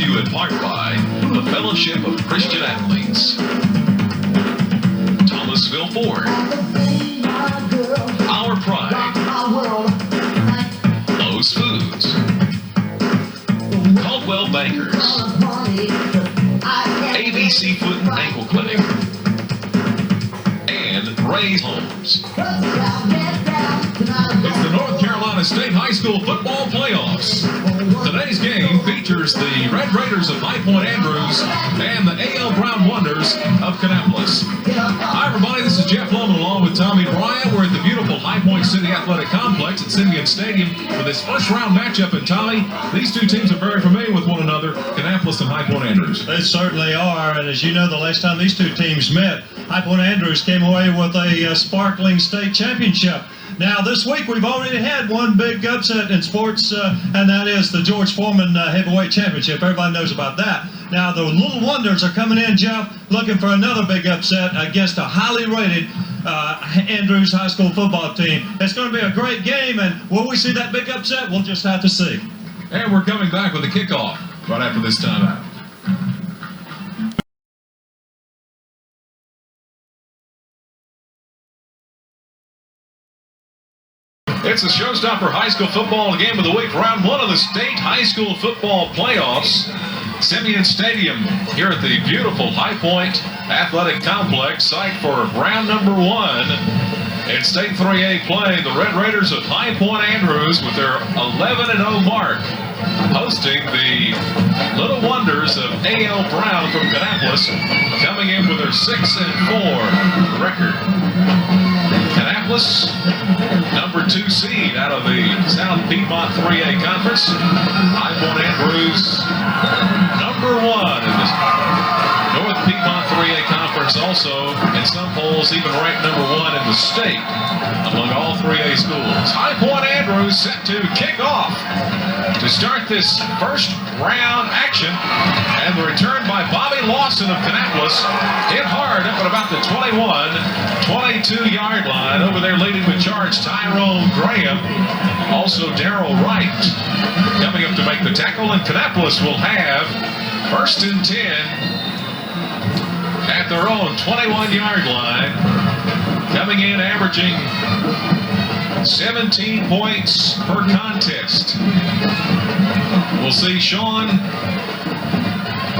to you in part by the Fellowship of Christian Athletes, Thomasville Ford, Our Pride, Lowe's Foods, Caldwell Bankers, ABC Foot and Ankle Clinic, and Ray's Homes. It's the North Carolina State High School football playoffs. Today's game features the Red Raiders of High Point Andrews and the A.L. Brown Wonders of Kannapolis. Hi everybody, this is Jeff Loman along with Tommy Bryant. We're at the beautiful High Point City Athletic Complex at Simeon Stadium for this first round matchup. And Tommy, these two teams are very familiar with one another, Kannapolis and High Point Andrews. They certainly are, and as you know, the last time these two teams met, High Point Andrews came away with a sparkling state championship. Now, this week we've already had one big upset in sports, and that is the George Foreman Heavyweight Championship. Everybody knows about that. Now, the Little Wonders are coming in, Jeff, looking for another big upset against a highly rated Andrews High School football team. It's going to be a great game, and will we see that big upset? We'll just have to see. And we're coming back with the kickoff right after this timeout. It's a showstopper high school football game of the week, round one of the state high school football playoffs. Simeon Stadium here at the beautiful High Point Athletic Complex, site for round number one in State 3A play. The Red Raiders of High Point Andrews with their 11-0 mark, hosting the Little Wonders of A.L. Brown from Kannapolis, coming in with their 6-4 record. Kannapolis, number 2 seed out of the South Piedmont 3A Conference. High Point Andrews, number 1 in the North Piedmont 3A Conference, also in some polls even ranked number 1 in the state among all 3A schools. High Point Andrews set to kick off to start this first round action, and the return by Bobby Lawson of Kannapolis, hit hard up at about the 22-yard line. Over there leading the charge, Tyrone Graham, also Darrell Wright coming up to make the tackle, and Kannapolis will have 1st and 10 at their own 21-yard line, coming in averaging 17 points per contest. We'll see Sean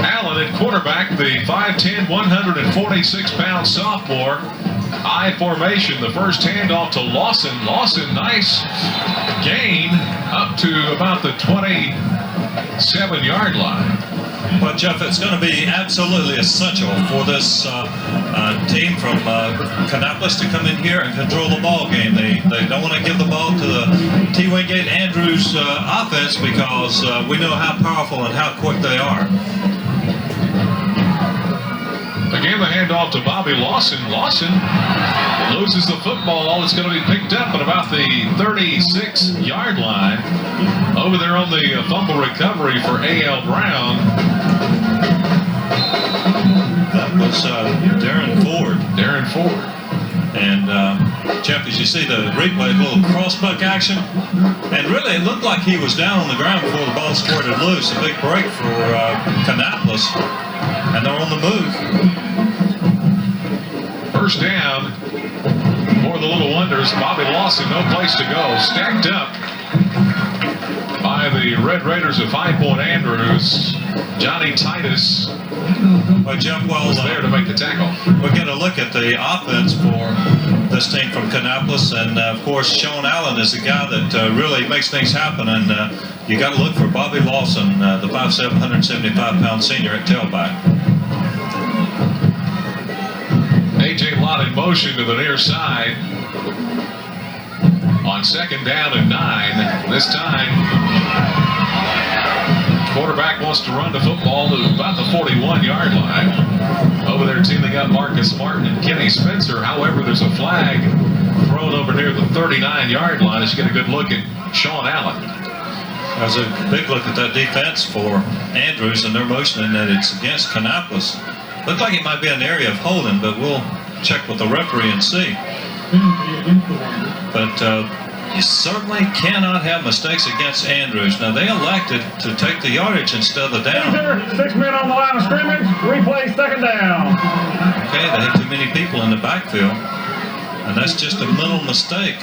Allen at quarterback, the 5'10", 146-pound sophomore. I formation, the first handoff to Lawson. Lawson, nice gain up to about the 27-yard line. Well, Jeff, it's going to be absolutely essential for this team from Kannapolis to come in here and control the ball game. They don't want to give the ball to the Wingate Andrews offense, because we know how powerful and how quick they are. Again, the handoff to Bobby Lawson. Lawson loses the football. It's going to be picked up at about the 36-yard line. Over there on the fumble recovery for A.L. Brown. That was Darren Ford. Darren Ford. And Jeff, as you see the replay, a little crossbuck action. And really, it looked like he was down on the ground before the ball squirted loose. A big break for Kannapolis. And they're on the move. First down for the Little Wonders. Bobby Lawson, no place to go. Stacked up by the Red Raiders of High Point Andrews. Johnny Titus was there to make the tackle. We're going to look at the offense for this team from Kannapolis, and of course Sean Allen is the guy that really makes things happen, and you got to look for Bobby Lawson, the 5'7", 175-pound senior at tailback. A.J. Lott in motion to the near side on 2nd down and 9. This time, quarterback wants to run the football to about the 41-yard line. Over there teaming up Marcus Martin and Kenny Spencer. However, there's a flag thrown over near the 39-yard line as you get a good look at Sean Allen. There's a big look at that defense for Andrews, and they're motioning that it's against Kannapolis. Looked like it might be an area of holding, but we'll check with the referee and see. But You certainly cannot have mistakes against Andrews. Now, they elected to take the yardage instead of the down. 6 men on the line of scrimmage. Replay second down. Okay, they had too many people in the backfield, and that's just a mental mistake.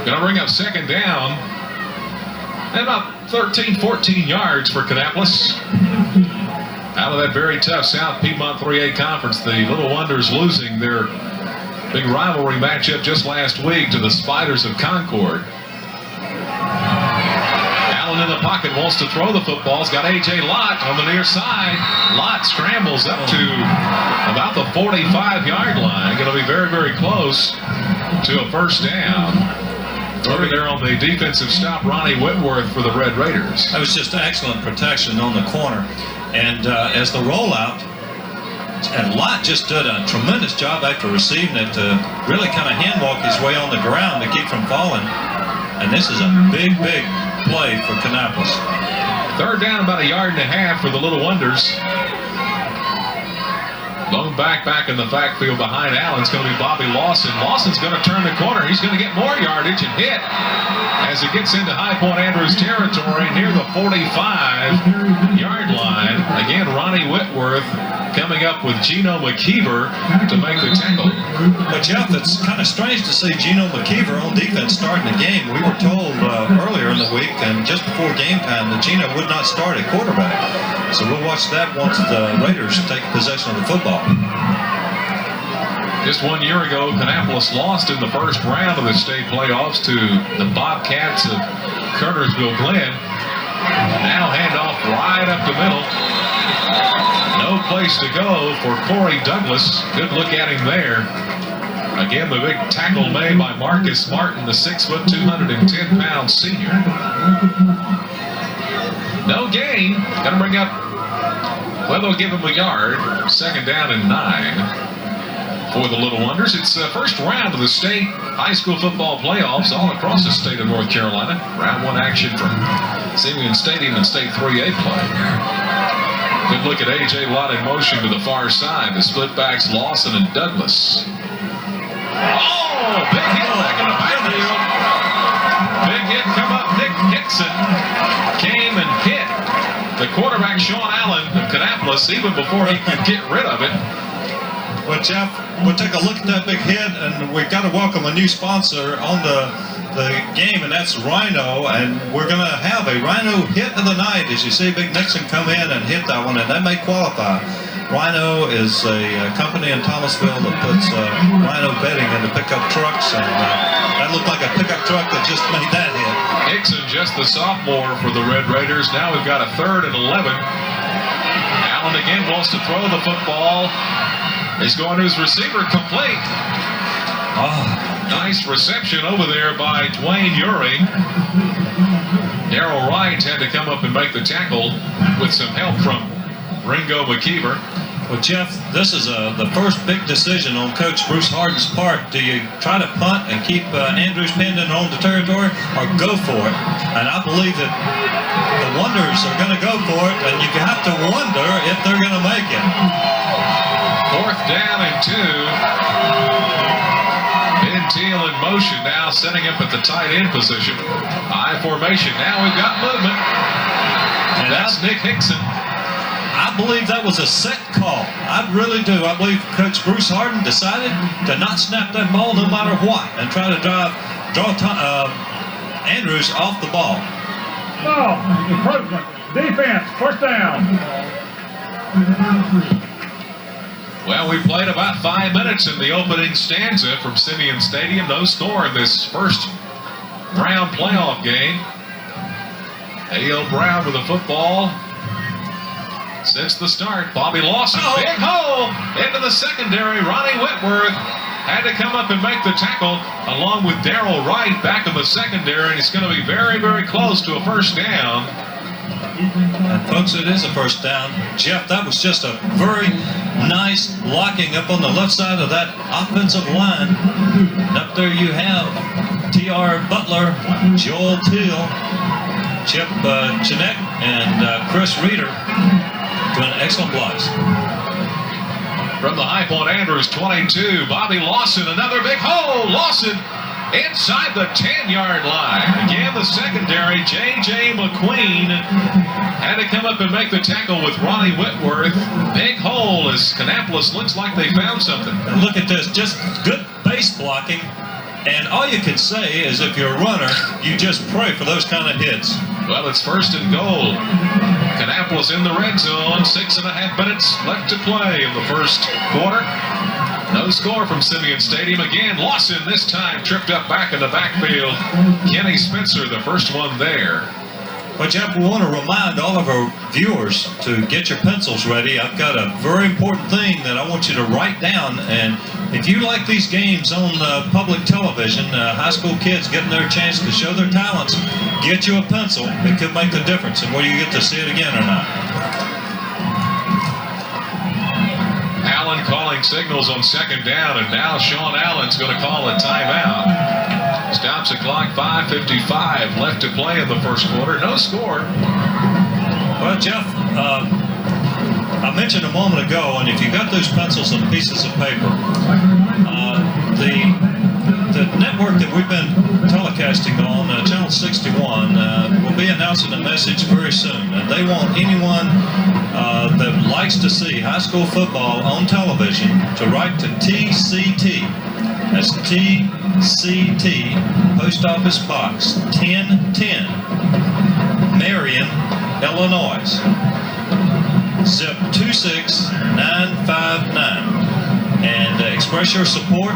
Going to bring up second down. And about 13, 14 yards for Kannapolis. Out of that very tough South Piedmont 3A Conference, the Little Wonders losing their big rivalry matchup just last week to the Spiders of Concord. Allen in the pocket, wants to throw the football. He's got A.J. Lott on the near side. Lott scrambles up to about the 45-yard line. Going to be very, very close to a first down. Over there on the defensive stop, Ronnie Whitworth for the Red Raiders. That was just excellent protection on the corner. And as the rollout, and Lott just did a tremendous job after receiving it to really kind of hand walk his way on the ground to keep from falling. And this is a big, big play for Kannapolis. Third down, about 1.5 yards for the Little Wonders. Lone back in the backfield behind Allen. It's going to be Bobby Lawson. Lawson's going to turn the corner. He's going to get more yardage and hit as it gets into High Point Andrews territory near the 45-yard line. Again, Ronnie Whitworth coming up with Gino McKeever to make the tackle. But Jeff, it's kind of strange to see Gino McKeever on defense starting the game. We were told earlier in the week and just before game time that Gino would not start at quarterback. So we'll watch that once the Raiders take possession of the football. Just 1 year ago, Kannapolis lost in the first round of the state playoffs to the Bobcats of Kernersville Glen. Now handoff right up the middle. No place to go for Corey Douglas. Good look at him there. Again, the big tackle made by Marcus Martin, the 6', 210-pound senior. No gain. Got to bring up, well, they'll give him a yard. Second down and 9 for the Little Wonders. It's the first round of the state high school football playoffs all across the state of North Carolina. Round 1 action from Simeon Stadium and State 3A play. Good look at A.J. Lott in motion to the far side. The split backs Lawson and Douglas. Oh, big hit back in the backfield. Big hit come up. Nick Dixon came and hit the quarterback Sean Allen of Kannapolis even before he could get rid of it. Well, Jeff, we'll take a look at that big hit, and we've got to welcome a new sponsor on the game, and that's Rhino, and we're going to have a Rhino hit of the night as you see Big Nixon come in and hit that one, and that may qualify. Rhino is a company in Thomasville that puts Rhino bedding into pickup trucks, and that looked like a pickup truck that just made that hit. Nixon, just the sophomore for the Red Raiders. Now we've got a 3rd and 11. Allen again wants to throw the football. He's going to his receiver, complete. Oh, nice reception over there by Dwayne Urey. Darrell Wright had to come up and make the tackle with some help from Ringo McKeever. Well, Jeff, this is the first big decision on Coach Bruce Harden's part. Do you try to punt and keep Andrews pending on the territory, or go for it? And I believe that the Wonders are going to go for it, and you have to wonder if they're going to make it. 4th down and 2. Ben Teal in motion now, setting up at the tight end position. I formation. Now we've got movement. And that's Nick Hickson. I believe that was a set call. I really do. I believe Coach Bruce Harden decided to not snap that ball no matter what and try to draw Andrews off the ball. Ball, improvement, defense, first down. Well, we played about 5 minutes in the opening stanza from Simeon Stadium. No score in this first round playoff game. A.O. Brown with the football. Since the start, Bobby Lawson, big hole into the secondary. Ronnie Whitworth had to come up and make the tackle along with Darrell Wright back in the secondary, and it's going to be very, very close to a first down. And folks, it is a first down. Jeff, that was just a very nice blocking up on the left side of that offensive line. And up there you have T.R. Butler, Joel Teal, Chip Chinek, and Chris Reeder doing excellent blocks. From the High Point Andrews 22, Bobby Lawson, another big hole. Lawson inside the 10-yard line. Again, the secondary, J.J. McQueen, had to come up and make the tackle with Ronnie Whitworth. Big hole as Kannapolis looks like they found something. And look at this, just good base blocking. And all you can say is if you're a runner, you just pray for those kind of hits. Well, it's 1st and goal. Kannapolis in the red zone. 6.5 minutes left to play in the first quarter. No score from Simeon Stadium. Again, Lawson this time tripped up back in the backfield. Kenny Spencer, the first one there. Well, Jeff, we want to remind all of our viewers to get your pencils ready. I've got a very important thing that I want you to write down. And if you like these games on public television, high school kids getting their chance to show their talents, get you a pencil. It could make the difference in whether you get to see it again or not. Allen calling signals on 2nd down, and now Sean Allen's going to call a timeout. Stops the clock, 5:55 left to play in the first quarter. No score. Well, Jeff, I mentioned a moment ago, and if you got those pencils and pieces of paper, the network that we've been telecasting on, Channel 61, will be announcing a message very soon. And they want anyone that likes to see high school football on television to write to TCT. That's TCT, Post Office Box 1010, Marion, Illinois, zip 26959. And express your support.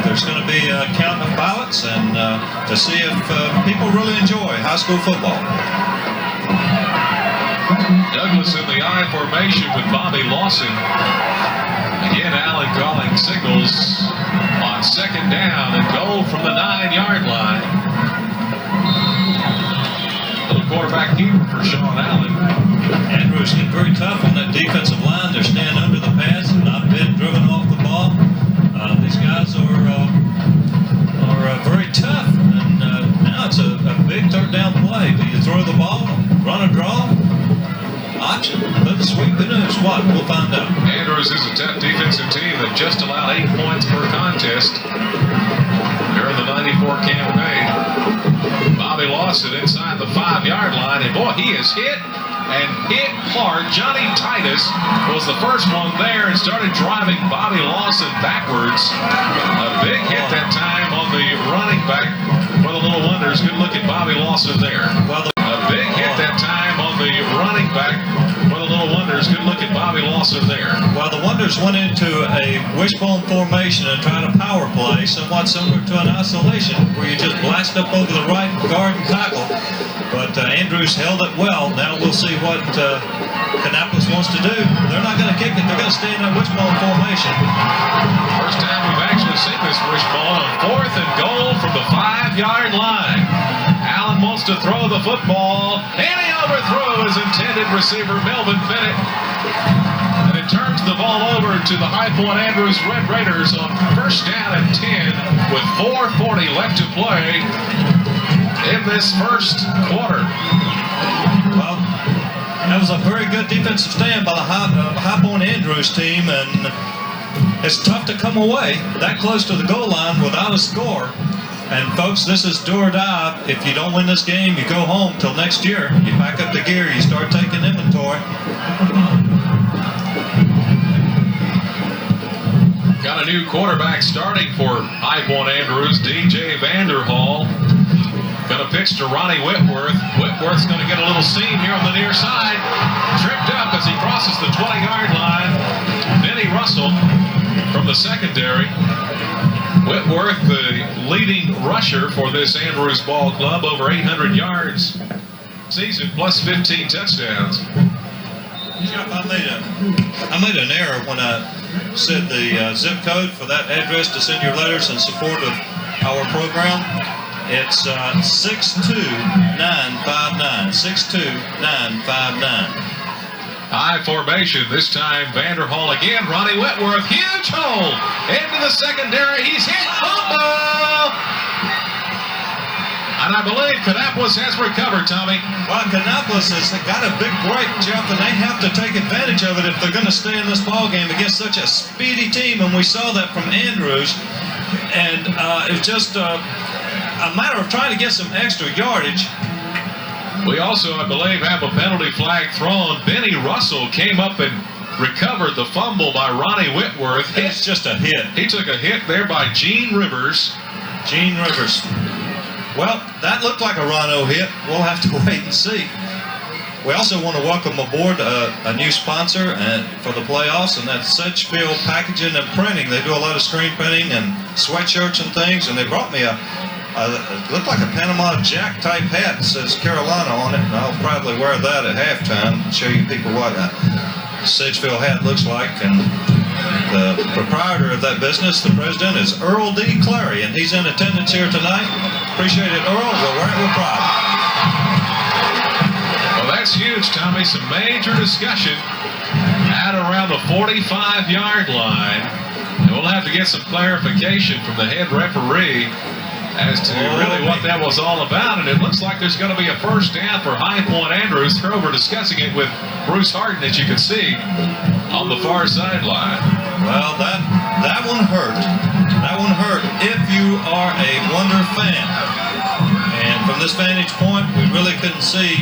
There's going to be a count of ballots and to see if people really enjoy high school football. Douglas in the I formation with Bobby Lawson. Again, Allen calling signals on 2nd down and goal from the 9-yard line. Little quarterback keeper for Sean Allen. Andrews getting very tough on that defensive line. They're staying under the pads and not being driven off the ball. These guys are very tough. And now it's a big 3rd down play. Do you throw the ball, run a draw? Option. But this week, who knows what? We'll find out. Andrews is a tough defensive team that just allowed 8 points per contest during the 94 campaign. Bobby Lawson inside the 5-yard line, and boy, he is hit and hit hard. Johnny Titus was the first one there and started driving Bobby Lawson backwards. A big hit that time on the running back for the Little Wonders. Good look at Bobby Lawson there. Well, a big hit that time on the running back for the Little Wonders. Good look at Bobby Lawson there. Well, the Wonders went into a wishbone formation and tried a power play, somewhat similar to an isolation, where you just blast up over the right guard and tackle. But Andrews held it well. Now we'll see what Kannapolis wants to do. They're not going to kick it. They're going to stay in that wishbone formation. First time we've actually seen this wishbone on 4th and goal from the 5-yard line. Allen wants to throw the football, and he overthrew his intended receiver, Melvin Bennett. And it turns the ball over to the High Point Andrews Red Raiders on 1st down and 10 with 4:40 left to play in this first quarter. Well, that was a very good defensive stand by the High Point Andrews team, and it's tough to come away that close to the goal line without a score. And folks, this is do or die. If you don't win this game, you go home till next year. You pack up the gear, you start taking inventory. Got a new quarterback starting for High Point Andrews, DJ Vanderhall. Gonna pitch to Ronnie Whitworth. Whitworth's gonna get a little seam here on the near side. Tripped up as he crosses the 20-yard line. Benny Russell from the secondary. Whitworth, the leading rusher for this Andrews Ball Club, over 800 yards season, plus 15 touchdowns. Jeff, I made an error when I said the zip code for that address to send your letters in support of our program. It's 62959. 62959. High formation, this time Vanderhall again, Ronnie Whitworth, huge hole into the secondary, he's hit, fumble! And I believe Kannapolis has recovered, Tommy. Well, Kannapolis has got a big break, Jeff, and they have to take advantage of it if they're going to stay in this ball game against such a speedy team. And we saw that from Andrews. And it's just a matter of trying to get some extra yardage. We also, I believe, have a penalty flag thrown. Benny Russell came up and recovered the fumble by Ronnie Whitworth. It's just a hit. He took a hit there by Gene Rivers. Gene Rivers. Well, that looked like a Rhino hit. We'll have to wait and see. We also want to welcome aboard a new sponsor for the playoffs, and that's Sedgefield Packaging and Printing. They do a lot of screen printing and sweatshirts and things, and they brought me it looked like a Panama Jack type hat. It says Carolina on it, and I'll probably wear that at halftime and show you people what a Sedgefield hat looks like. And the proprietor of that business, the president, is Earl D. Clary, and he's in attendance here tonight. Appreciate it, Earl. We'll wear it with pride. Well, that's huge, Tommy. Some major discussion at around the 45-yard line. And we'll have to get some clarification from the head referee as to really what that was all about. And it looks like there's going to be a first down for High Point Andrews. We're discussing it with Bruce Harden, as you can see, on the far sideline. Well, that one hurt. That one hurt if you are a Wonder fan. And from this vantage point, we really couldn't see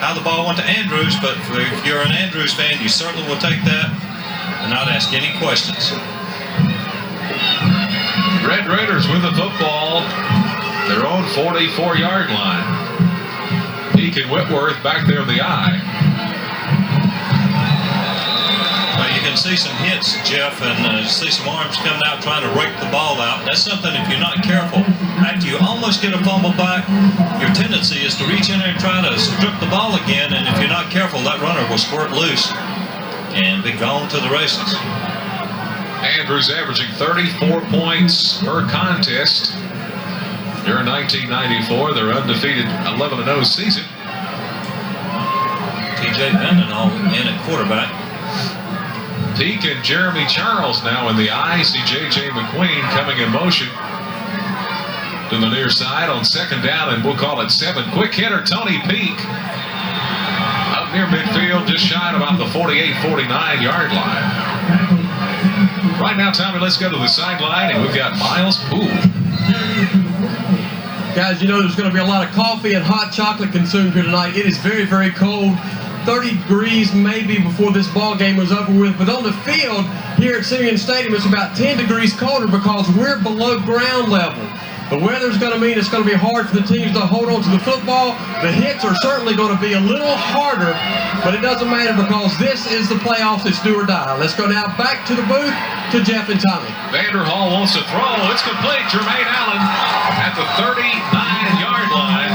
how the ball went to Andrews, but if you're an Andrews fan, you certainly will take that and not ask any questions. Red Raiders with the football, their own 44-yard line. Peak and Whitworth back there in the eye. Well, you can see some hits, Jeff, and see some arms coming out trying to rake the ball out. That's something, if you're not careful, after you almost get a fumble back, your tendency is to reach in there and try to strip the ball again, and if you're not careful, that runner will squirt loose and be gone to the races. Andrews averaging 34 points per contest during 1994, their undefeated 11-0 season. T.J. Vandenhall in at quarterback. Peak and Jeremy Charles now in the eye. See J.J. McQueen coming in motion to the near side on second down, and we'll call it 7. Quick hitter Tony Peak up near midfield, just shy of about the 48-49-yard line. Right now, Tommy, let's go to the sideline, and we've got Miles Poole. Guys, you know there's going to be a lot of coffee and hot chocolate consumed here tonight. It is very, very cold. 30 degrees maybe before this ball game was over with. But on the field here at Simeon Stadium, it's about 10 degrees colder because we're below ground level. The weather's going to mean it's going to be hard for the teams to hold on to the football. The hits are certainly going to be a little harder, but it doesn't matter because this is the playoffs. It's do or die. Let's go now back to the booth to Jeff and Tommy. Vanderhall wants to throw. It's complete. Jermaine Allen at the 39-yard line.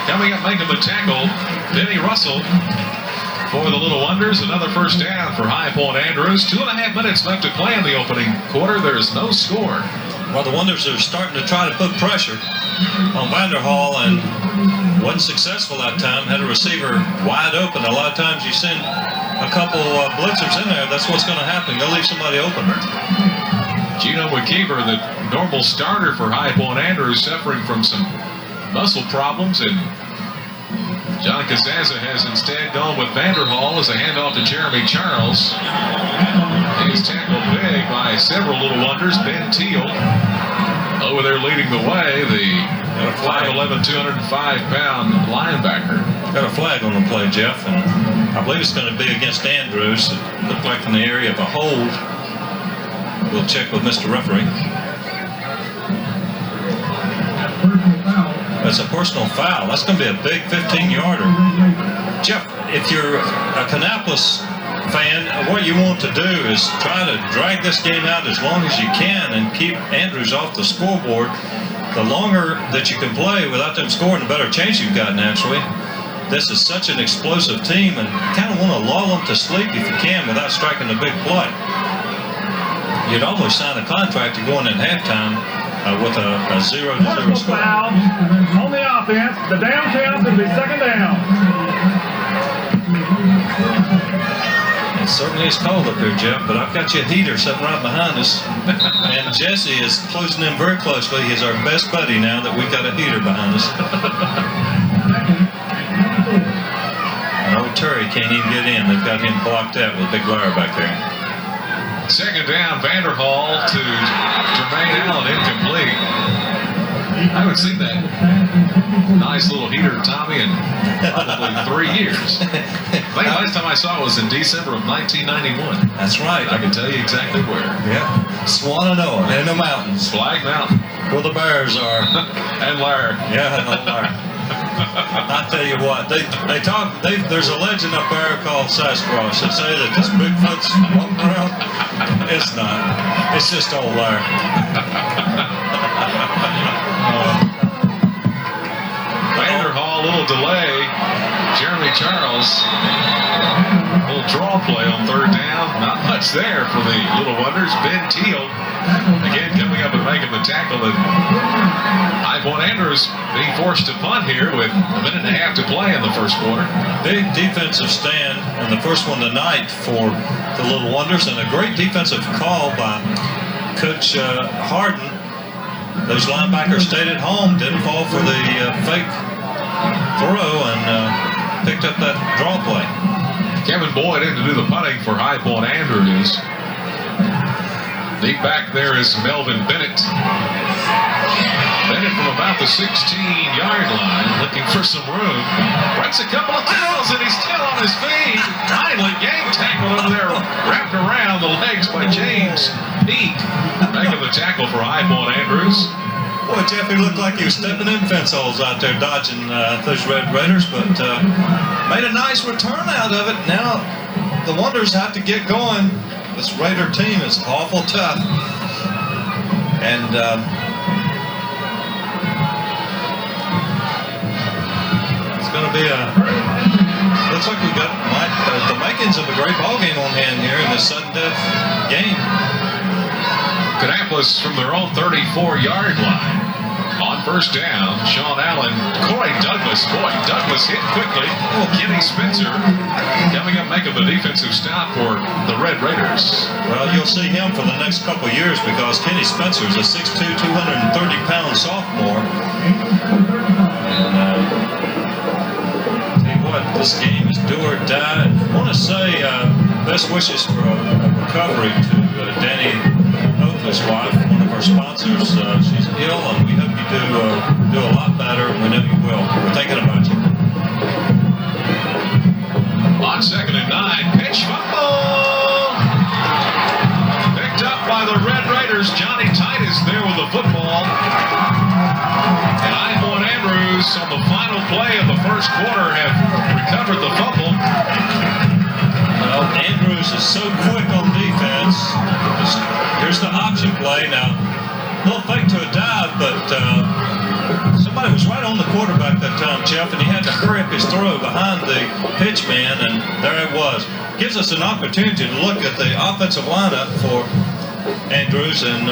Coming up, making the tackle, Benny Russell for the Little Wonders. Another first down for High Point Andrews. 2.5 minutes left to play in the opening quarter. There's no score. Well, the Wonders are starting to try to put pressure on Vanderhall, and wasn't successful that time. Had a receiver wide open. A lot of times you send a couple blitzers in there, that's what's going to happen. They'll leave somebody open. Gino McKeever, the normal starter for High Point Andrews, suffering from some muscle problems, and John Casaza has instead gone with Vanderhall as a handoff to Jeremy Charles. He's tackled big by several Little Wonders. Ben Teal over there leading the way, the 5'11", 205-pound linebacker. Got a flag on the play, Jeff, and I believe it's going to be against Andrews. It looked like in the area of a hold. We'll check with Mr. Referee. That's a personal foul. That's going to be a big 15-yarder. Jeff, if you're a Kannapolis fan, what you want to do is try to drag this game out as long as you can and keep Andrews off the scoreboard. The longer that you can play without them scoring, the better chance you've got naturally. This is such an explosive team, and you kind of want to lull them to sleep if you can without striking a big play. You'd almost sign a contract to go in at halftime with a 0-0 score. Foul on the offense. The down count will be second down. certainly is cold up here, Jeff, but I've got you a heater sitting right behind us. And Jesse is closing in very closely. He's our best buddy now that we've got a heater behind us. And old Terry can't even get in. They've got him blocked out with a big wire back there. Second down, Vanderhall to Jermaine Allen, incomplete. I haven't seen that nice little heater, Tommy, in probably 3 years. I think the last time I saw it was in December of 1991. That's right. I can tell you exactly where. Yeah. Swananoa in the mountains. Flag Mountain. Where the bears are. And Larry. Yeah, and old Larry. I tell you what, there's a legend up there called Sasquatch. They say that this Bigfoot's walking around. It's not. It's just old Larry. Vanderhall, little delay. Jeremy Charles, little draw play on third down. Not much there for the Little Wonders. Ben Teal, again, coming up and making the tackle. And High Point Andrews being forced to punt here with a minute and a half to play in the first quarter. Big defensive stand, and the first one tonight for the Little Wonders, and a great defensive call by Coach Harden. Those linebackers stayed at home, didn't fall for the fake throw, and picked up that draw play. Kevin Boyd in to do the punting for High Point Andrews. Deep back there is Melvin Bennett. Bennett from about the 16-yard line, looking for some room. Breaks a couple of tackles, and he's still on his feet. Finally, game tackle over there, wrapped around the legs by James Peak. Making the tackle for High Point Andrews. Boy, Jeff, he looked like he was stepping in fence holes out there, dodging those Red Raiders, but made a nice return out of it. Now the Wonders have to get going. This Raider team is awful tough. And it's going to be looks like we got the makings of a great ball game on hand here in this sudden death game. Kannapolis from their own 34-yard line. On first down, Sean Allen, Corey Douglas. Boy, Douglas hit quickly. Kenny Spencer coming up making the defensive stop for the Red Raiders. Well, you'll see him for the next couple of years because Kenny Spencer is a 6'2", 230-pound sophomore. And tell you what, this game is do or die. I want to say best wishes for a recovery to Danny Oakley's wife, one of our sponsors. She's ill, and we hope you do a lot better. We know you will. We're thinking about you. On 2nd and 9, pitch fumble. Picked up by the Red Raiders. Johnny Titus there with the football. And High Point Andrews on the final play of the first quarter have recovered the fumble. Well, Andrews is so quick on defense. Here's the option play. Now, a little fake to a dive, but somebody was right on the quarterback that time, Jeff, and he had to hurry up his throw behind the pitch man, and there it was. Gives us an opportunity to look at the offensive lineup for Andrews, and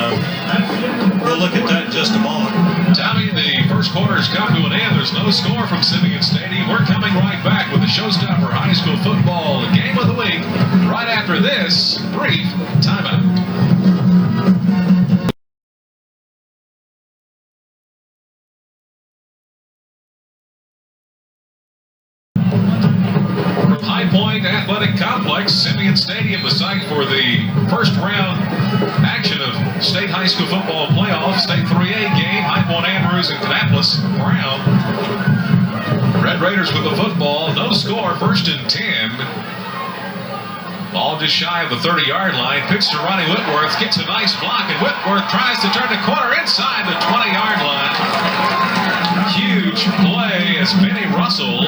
we'll look at that in just a moment. Tommy, the first quarter has come to an end. There's no score from Simeon Stadium. We're coming right back with the Showstopper High School Football Game of the Week right after this brief timeout. Athletic Complex, Simeon Stadium, the site for the first round action of state high school football playoffs, state 3A game, High Point Andrews and Kannapolis Brown. Red Raiders with the football, no score, 1st and 10. Ball just shy of the 30-yard line, pitch to Ronnie Whitworth, gets a nice block, and Whitworth tries to turn the corner inside the 20-yard line. Huge play as Benny Russell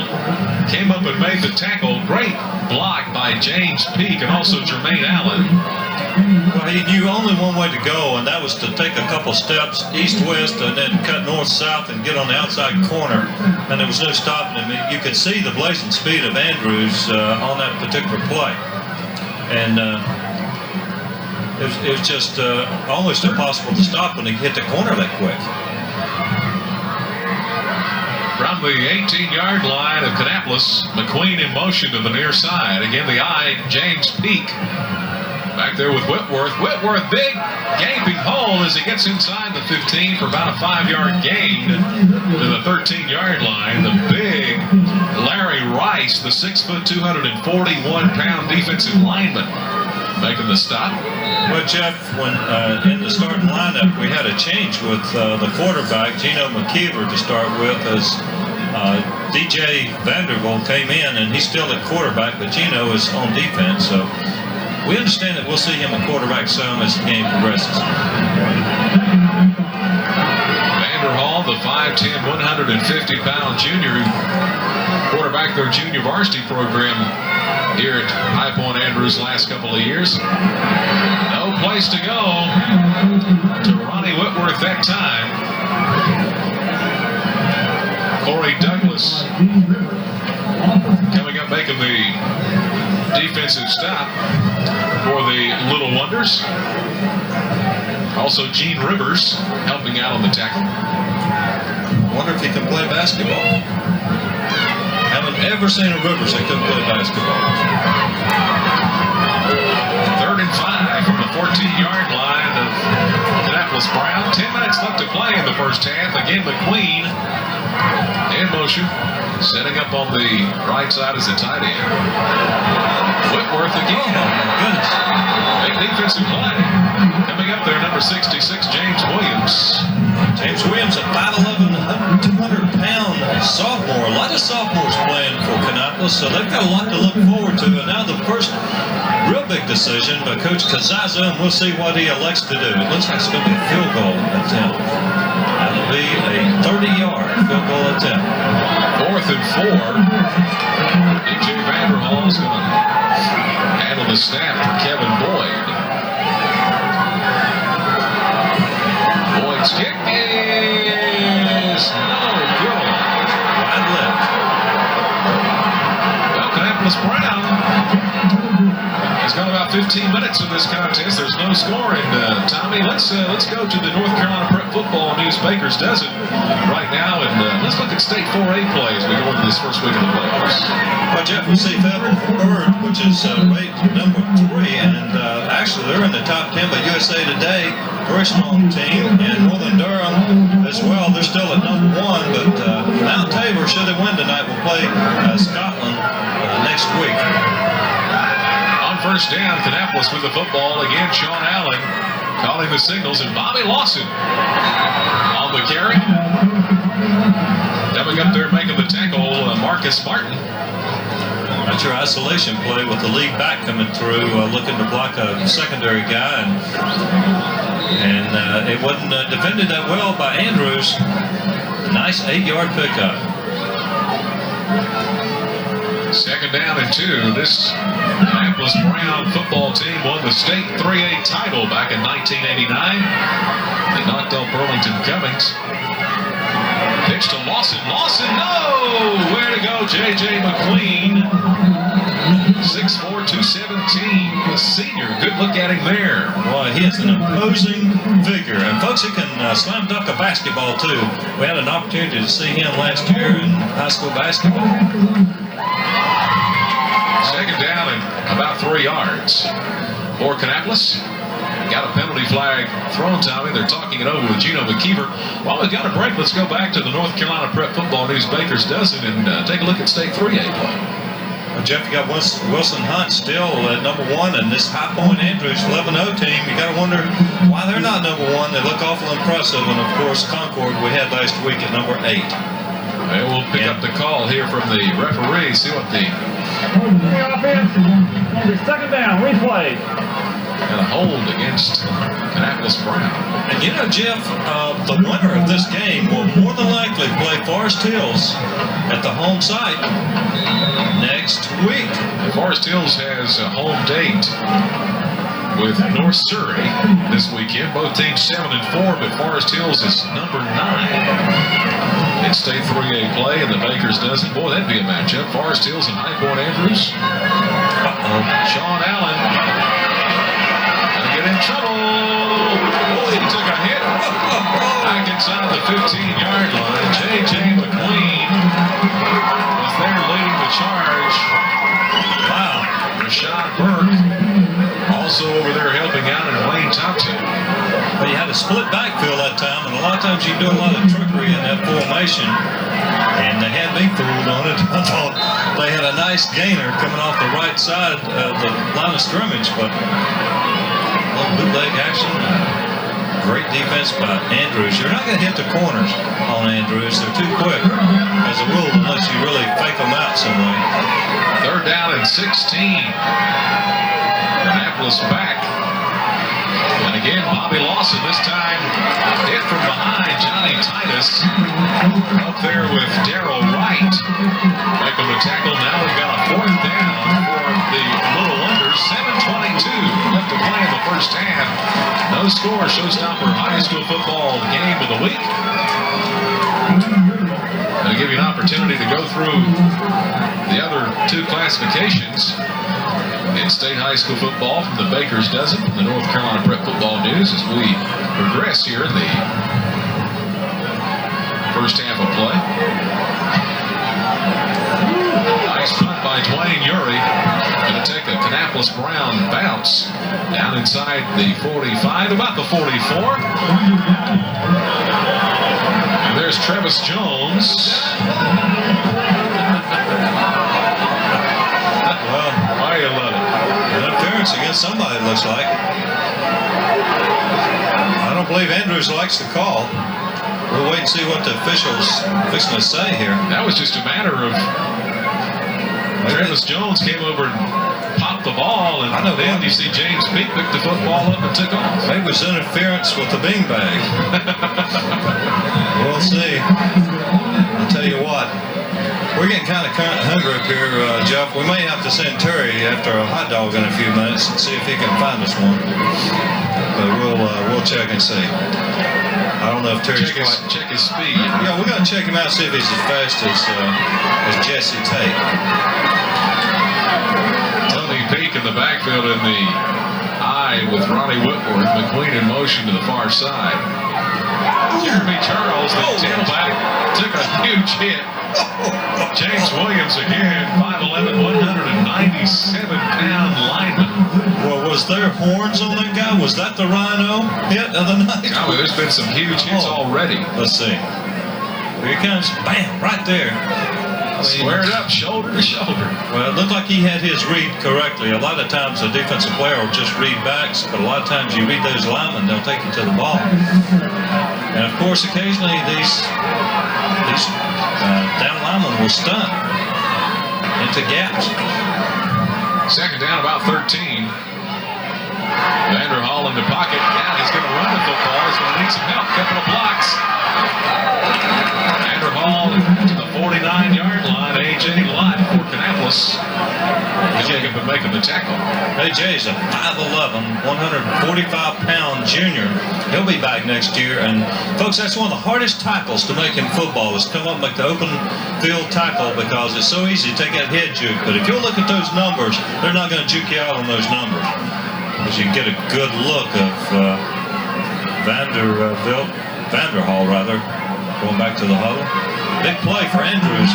came up and made the tackle. Great block by James Peak and also Jermaine Allen. Well, he knew only one way to go, and that was to take a couple steps east-west and then cut north-south and get on the outside corner, and there was no stopping him. You could see the blazing speed of Andrews on that particular play, and it was just almost impossible to stop when he hit the corner that quick. From the 18-yard line of Kannapolis, McQueen in motion to the near side. Again, the eye, James Peak. Back there with Whitworth. Whitworth, big gaping hole as he gets inside the 15 for about a 5-yard gain to the 13-yard line. The big Larry Rice, the 6', 241-pound defensive lineman, making the stop. Well, Jeff, when in the starting lineup, we had a change with the quarterback, Gino McKeever, to start with, as DJ Vanderbilt came in, and he's still at quarterback, but Gino is on defense. So we understand that we'll see him at quarterback some as the game progresses. Vanderhall, the 5'10", 150-pound junior who quarterbacked their junior varsity program here at High Point Andrews last couple of years. No place to go to Ronnie Whitworth that time. Corey Douglas coming up making the defensive stop for the Little Wonders. Also Gene Rivers helping out on the tackle. Wonder if he can play basketball. Haven't ever seen a Rivers that couldn't play basketball. 3rd and 5 from the 14-yard line of Kannapolis Brown. 10 minutes left to play in the first half. Again, McQueen in motion, setting up on the right side as a tight end. Whitworth again. Oh, my goodness. Big defensive play. Coming up there, number 66, James Williams. James Williams, a 5'11", 200-pound sophomore. A lot of sophomores playing for Kannapolis, so they've got a lot to look forward to. And now the first real big decision by Coach Kazaza, and we'll see what he elects to do. It looks like it's going to be a field goal attempt. That'll be a 30-yard field goal attempt. 4th and 4. DJ Vanderhall is going to handle the snap for Kevin Boyd. Boyd's kick is no good. Wide left. Well, Kannapolis Brown has gone about 15 minutes in this contest. There's no score, and Tommy, let's go to the North Carolina Prep Football News Baker's Dozen right now, and let's look at State 4A play as we go into this first week of the playoffs. Well, Jeff, we see Fayetteville Bird, which is ranked number 3, and actually they're in the top 10 by USA Today. Very strong team, and Northern Durham as well. They're still at number 1, but Mount Tabor, should they win tonight, will play Scotland next week. On first down, Kannapolis with the football again. Sean Allen calling the signals, and Bobby Lawson on the carry. Coming up there making the tackle, Marcus Martin. That's your isolation play with the lead back coming through, looking to block a secondary guy, and it wasn't defended that well by Andrews. Nice 8-yard pickup. 2nd down and 2. This Kannapolis Brown football team won the state 3A title back in 1989. They knocked off Burlington Cummings. Pitch to Lawson. Lawson, no! Where to go, J.J. McQueen. 6'4", 217, the senior. Good look at him there. Boy, he has an imposing figure. And folks, he can slam dunk a basketball, too. We had an opportunity to see him last year in high school basketball. 2nd down and about 3 yards for Kannapolis. Got a penalty flag thrown, Tommy. They're talking it over with Gino McKeever. While we've got a break, let's go back to the North Carolina Prep Football News Baker's Dozen and take a look at State 3A play. Well, Jeff, you got Wilson Hunt still at number 1, and this High Point Andrews 11-0 team, you got to wonder why they're not number 1. They look awful impressive, and of course Concord we had last week at number 8. Well, we'll pick up the call here from the referee, see what the offense, on the 2nd down, replay. And a hold against Kannapolis Brown. And you know, Jeff, the winner of this game will more than likely play Forest Hills at the home site next week. Forest Hills has a home date with North Surrey this weekend. Both teams 7-4, but Forest Hills is number 9. In State 3A play, and the Baker's Dozen. Boy, that'd be a matchup. Forest Hills and High Point Andrews. Sean Allen gonna get in trouble. Oh, he took a hit. I can inside the 15-yard line. J.J. McLean was there leading the charge. Wow. Rashad Burke also over there helping out, and Wayne Thompson. Well, you had a split backfield that time, and a lot of times you do a lot of trickery in that formation, and they had me fooled on it. I thought they had a nice gainer coming off the right side of the line of scrimmage, but a little bootleg action. Great defense by Andrews. You're not going to hit the corners on Andrews. They're too quick as a rule unless you really fake them out some way. 3rd down and 16. Kannapolis back. And again, Bobby Lawson this time hit from behind Johnny Titus. Up there with Darrell Wright. Making the tackle. Now we've got a 4th down for the Little Wonders. 7:22 left to play in the first half. No score. Showstopper high school football game of the week. I'll give you an opportunity to go through the other 2 classifications in state high school football from the Baker's Dozen and the North Carolina Prep Football News as we progress here in the first half of play. Nice punt by Dwayne Urey. Going to take a Kannapolis Brown bounce down inside the 45, about the 44. And there's Travis Jones. Well, why you love it? An appearance against somebody, it looks like. I don't believe Andrews likes the call. We'll wait and see what the officials are fixing to say here. That was just a matter of Travis Jones came over and popped the ball, and then you see James Peak picked the football up and took off. Maybe it was interference with the beanbag. We'll see. I'll tell you what. We're getting kind of hungry up here, Jeff. We may have to send Terry after a hot dog in a few minutes and see if he can find us one. But we'll check and see. I don't know if Terry's check his speed. Yeah, we're going to check him out, see if he's as fast as Jesse Tate. Tony Peak in the backfield in the eye with Ronnie Whitworth. McQueen in motion to the far side. Jeremy Charles, the tailback, took a huge hit. James Williams again, 5'11", 197-pound lineman. Well, was there horns on that guy? Was that the rhino hit of the night? Oh, there's been some huge hits already. Let's see. Here he comes. Bam! Right there. Squared up, shoulder to shoulder. Well, it looked like he had his read correctly. A lot of times a defensive player will just read backs, but a lot of times you read those linemen, they'll take you to the ball. And of course, occasionally these down linemen will stunt into gaps. 2nd down, about 13. Vanderhall in the pocket. Now he's going to run the football. He's going to need some help. Couple of blocks. Vanderhall to the 49-yard line. A.J. Lott for Kannapolis. He's making the tackle. A.J.'s a 5'11", 145-pound junior. He'll be back next year. And, folks, that's one of the hardest tackles to make in football is come up and make the open field tackle because it's so easy to take that head juke. But if you'll look at those numbers, they're not going to juke you out on those numbers. Because you get a good look of Vanderhall, going back to the huddle. Big play for Andrews.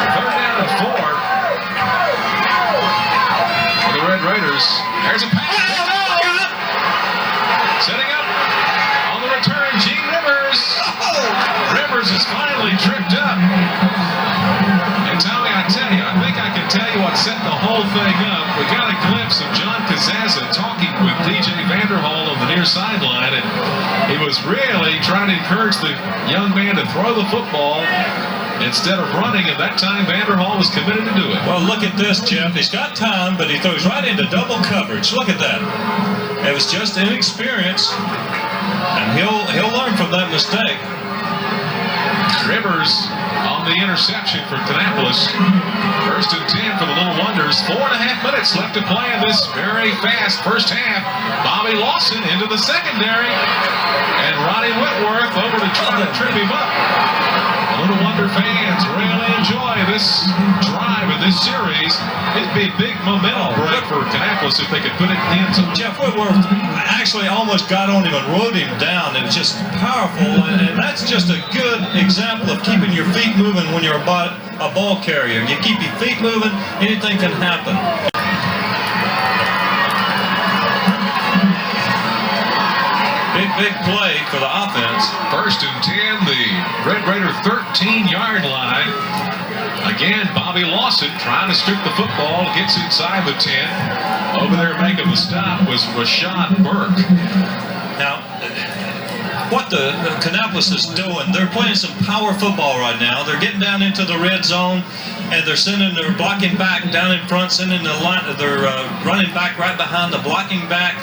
3rd down and 4 for the Red Raiders. There's a pass. Setting up on the return, Gene Rivers. Rivers is finally tripped up. And Tommy, I tell you, I think I can tell you what set the whole thing up. We got a glimpse of John Kazaza talking with DJ Vanderhall on the near sideline, and he was really trying to encourage the young man to throw the football instead of running, and that time Vanderhall was committed to do it. Well, look at this, Jeff. He's got time, but he throws right into double coverage. Look at that. It was just inexperience, and he'll learn from that mistake. Rivers on the interception for Kannapolis. 1st and 10 for the Little Wonders. 4.5 minutes left to play in this very fast first half. Bobby Lawson into the secondary. And Ronnie Whitworth over to try to trip him up. The Little Wonder fans really enjoy this drive in this series. It'd be a big momentum break for Kannapolis if they could put it in the end zone. Jeff Whitworth actually almost got on him and rode him down. It was just powerful, and that's just a good example of keeping your feet moving when you're a ball carrier. You keep your feet moving, anything can happen. Big play for the offense. 1st and 10, the Red Raider 13-yard line. Again, Bobby Lawson trying to strip the football, gets inside the 10. Over there making the stop was Rashad Burke. Now, what the Kannapolis is doing, they're playing some power football right now. They're getting down into the red zone, and they're blocking back down in front, sending the line. They're running back right behind the blocking back,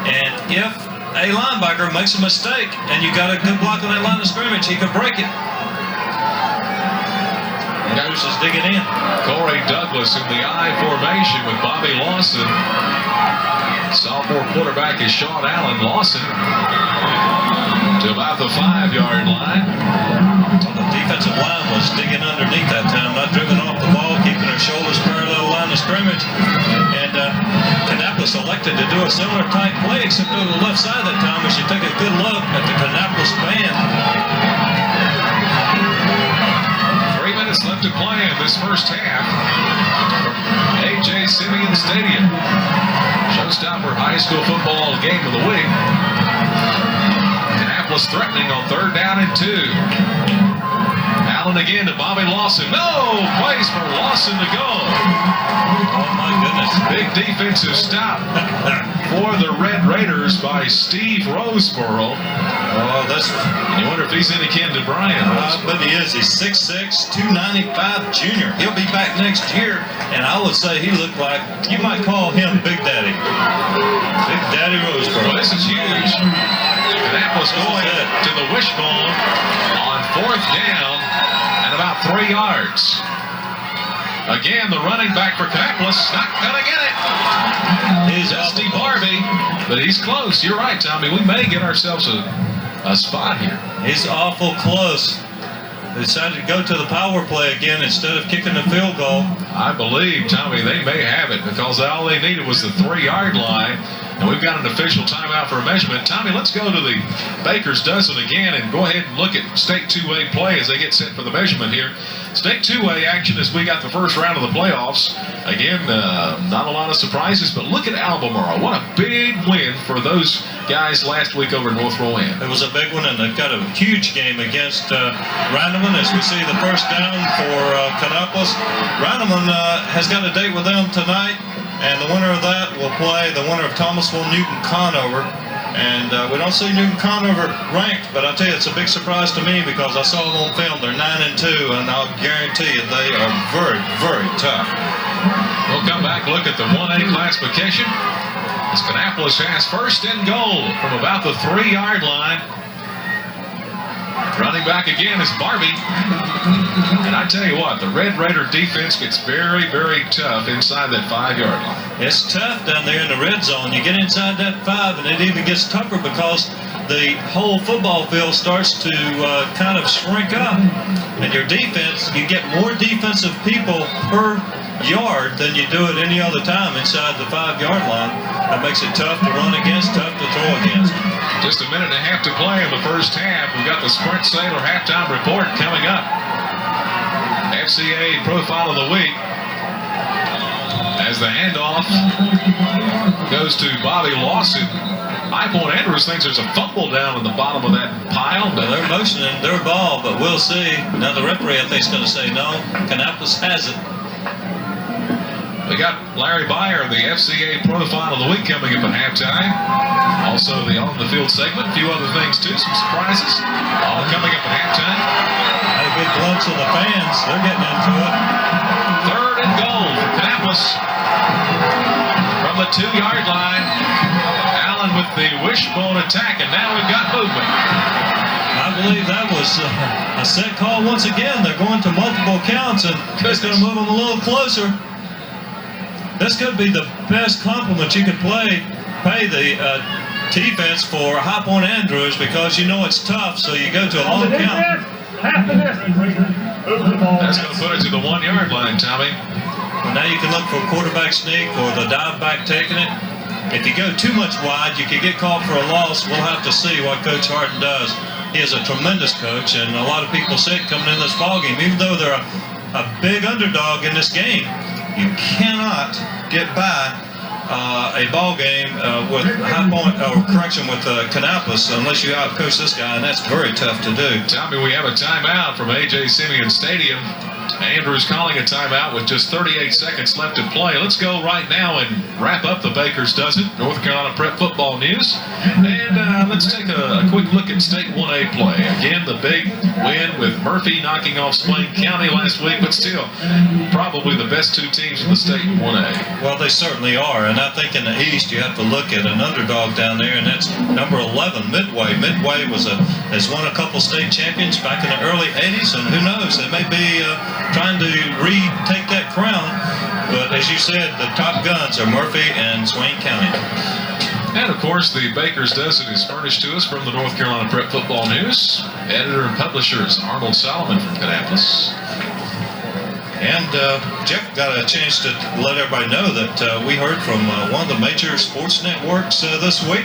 and if a linebacker makes a mistake and you got a good block on that line of scrimmage, he could break it. Goose is digging in. Corey Douglas in the I formation with Bobby Lawson. Sophomore quarterback is Sean Allen. Lawson to about the 5-yard line. Well, the defensive line was digging underneath that time, not driven off the ball, keeping their shoulders parallel line of scrimmage. And Kannapolis elected to do a similar type play, except over the left side that time as you take a good look at the Kannapolis band. 3 minutes left to play in this first half. A.J. Simeon Stadium. Showstopper high school football game of the week. Kannapolis threatening on 3rd down and 2. Allen again to Bobby Lawson. No place for Lawson to go. Oh my goodness. Big defensive stop for the Red Raiders by Steve Roseboro. Oh, that's. You wonder if he's any kin to Brian. But he is. He's 6'6", 295 junior. He'll be back next year, and I would say he looked like, you might call him Big Daddy. Big Daddy Roseboro. Well, this is huge. Kannapolis going to the wishbone on 4th down and about 3 yards. Again, the running back for Kannapolis not going to get it. He's Dusty Barbie, but he's close. You're right, Tommy. We may get ourselves a spot here. He's awful close. They decided to go to the power play again instead of kicking the field goal. I believe, Tommy, they may have it because all they needed was the 3-yard line. And we've got an official timeout for a measurement. Tommy, let's go to the Baker's Dozen again and go ahead and look at State 2A play as they get set for the measurement here. State 2A action as we got the first round of the playoffs. Again, not a lot of surprises, but look at Albemarle. What a big win for those guys last week over North Rowan. It was a big one, and they've got a huge game against Randaman as we see the first down for Kannapolis. Randaman has got a date with them tonight, and the winner of that will play the winner of Thomasville Newton Conover. And we don't see Newton Conover ranked, but I tell you, it's a big surprise to me because I saw them on film. They're 9-2, and I'll guarantee you they are very, very tough. We'll come back, look at the 1A classification. As Kannapolis has 1st and goal from about the 3-yard line. Running back again is Barbie. And I tell you what, the Red Raider defense gets very, very tough inside that 5-yard line. It's tough down there in the red zone. You get inside that 5, and it even gets tougher because the whole football field starts to kind of shrink up. And your defense, you get more defensive people per yard than you do at any other time inside the 5-yard line. That makes it tough to run against, tough to throw against. Just a minute and a half to play in the first half. We've got the Sprint Sailor halftime report coming up. FCA Profile of the Week. As the handoff goes to Bobby Lawson. High Point Andrews thinks there's a fumble down in the bottom of that pile. But they're motioning their ball, but we'll see. Now the referee, I think, is going to say no. Kannapolis has it. We got Larry Byer, the FCA Profile of the Week, coming up at halftime. Also the on-the-field segment, a few other things too, some surprises, all coming up at halftime. Had a good glimpse of the fans. They're getting into it. 3rd and goal for Kannapolis. From the 2-yard line, Allen with the wishbone attack, and now we've got movement. I believe that was a set call once again. They're going to multiple counts, and it's going to move them a little closer. This could be the best compliment you could pay the defense for High Point Andrews because you know it's tough, so you go to a long count. Half the distance. That's going to put it to the 1-yard line, Tommy. Now you can look for a quarterback sneak or the dive back taking it. If you go too much wide, you could get called for a loss. We'll have to see what Coach Harden does. He is a tremendous coach, and a lot of people said coming in this ballgame, even though they're a big underdog in this game, you cannot get by a ball game with High Point, or correction, with Kannapolis, unless you outcoach this guy, and that's very tough to do. Tommy, we have a timeout from A.J. Simeon Stadium. Andrews calling a timeout with just 38 seconds left to play. Let's go right now and wrap up the Baker's Dozen North Carolina Prep football news. And let's take a quick look at State 1A play. Again, the big win with Murphy knocking off Swain County last week, but still probably the best two teams in the state in 1A. Well, they certainly are, and I think in the East you have to look at an underdog down there, and that's number 11, Midway. Midway has won a couple state champions back in the early 80s, and who knows, they may be trying to retake that crown. But as you said, the top guns are Murphy and Swain County. And of course, the Baker's Dozen is furnished to us from the North Carolina Prep Football News. Editor and publisher is Arnold Solomon from Kannapolis. And Jeff got a chance to let everybody know that we heard from one of the major sports networks this week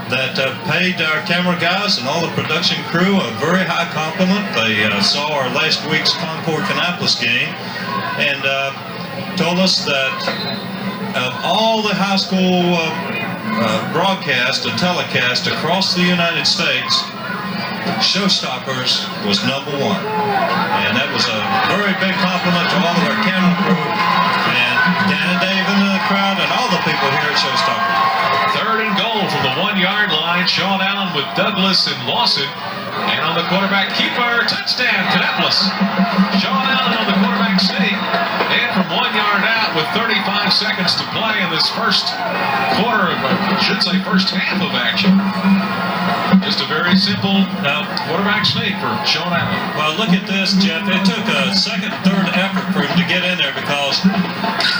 that paid our camera guys and all the production crew a very high compliment. They saw our last week's Concord Kannapolis game and told us that of all the high school broadcast and telecast across the United States, Showstoppers was number one. And that was a very big compliment to all of our camera crew and Dan and Dave in the crowd and all the people here at Showstoppers. 3rd and goal from the 1-yard line. Sean Allen with Douglas and Lawson. And on the quarterback keeper, touchdown, Kannapolis. Sean Allen on the quarterback sneak. And from 1 yard out with 35 seconds to play in this first quarter of, I should say, first half of action. Just a very simple quarterback sneak for Sean Allen. Well, look at this, Jeff. It took a second, third effort for him to get in there because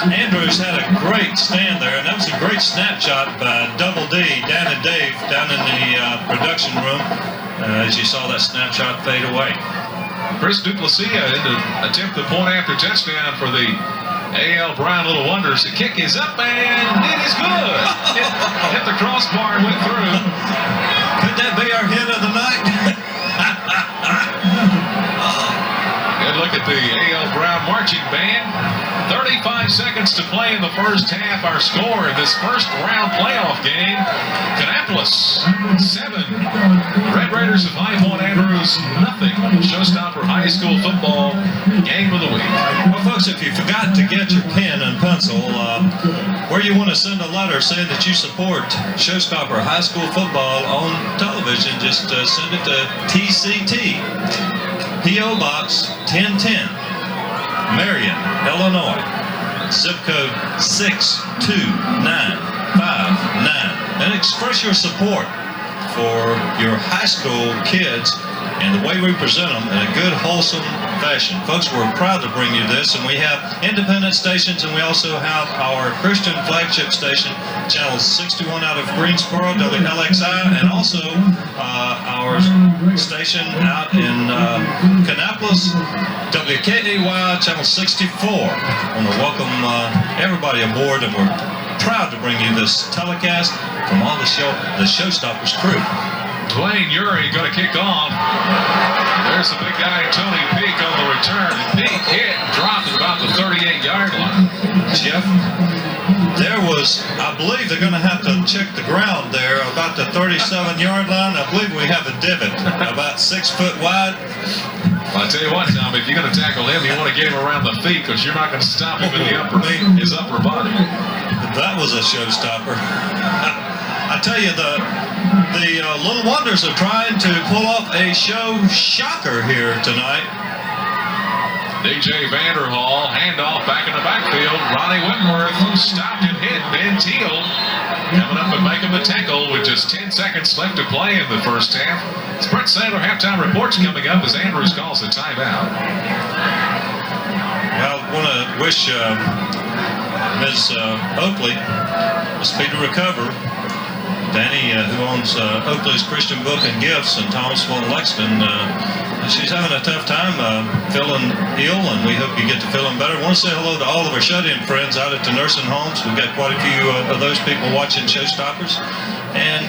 Andrews had a great stand there, and that was a great snapshot by Double D, Dan and Dave, down in the production room, as you saw that snapshot fade away. Chris Duplessis to attempt the point after touchdown for the A.L. Brown Little Wonders. The kick is up, and it is good. Hit the crossbar and went through. Could that be our hit of the night? Good look at the A.L. Brown marching band. 35 seconds to play in the first half. Our score in this first round playoff game. Kannapolis 7. Red Raiders of High Point Andrews 0. Showstopper High School football game of the week. Well, folks, if you forgot to get your pen and pencil, where you want to send a letter saying that you support Showstopper High School football on television, just send it to TCT, P.O. Box 1010, Marion, Illinois, zip code 62959, and express your support for your high school kids and the way we present them in a good, wholesome fashion. Folks, we're proud to bring you this, and we have independent stations, and we also have our Christian flagship station, channel 61 out of Greensboro, WLXI, and also our station out in Kannapolis, WKAY, channel 64. I want to welcome everybody aboard, and we're proud to bring you this telecast from all the Showstoppers crew. Dwayne Urey going to kick off. There's the big guy, Tony Peak, on the return. Peak hit and dropped at about the 38-yard line. Jeff, there was, I believe they're going to have to check the ground there about the 37-yard line. I believe we have a divot about 6 foot wide. Well, I tell you what, Tom, if you're going to tackle him, you want to get him around the feet because you're not going to stop him in the his upper body. That was a showstopper. I tell you, the Little Wonders are trying to pull off a show shocker here tonight. DJ Vanderhall, handoff back in the backfield. Ronnie Whitworth stopped and hit Ben Teal. Coming up and making the tackle with just 10 seconds left to play in the first half. Sprint Sandler halftime reports coming up as Andrews calls a timeout. Well, I want to wish Ms. Oakley a speedy recovery. Danny, who owns Oakley's Christian Book and Gifts in Thomasville and Lexington, she's having a tough time feeling ill, and we hope you get to feeling better. I want to say hello to all of our shut-in friends out at the nursing homes. We've got quite a few of those people watching Showstoppers. And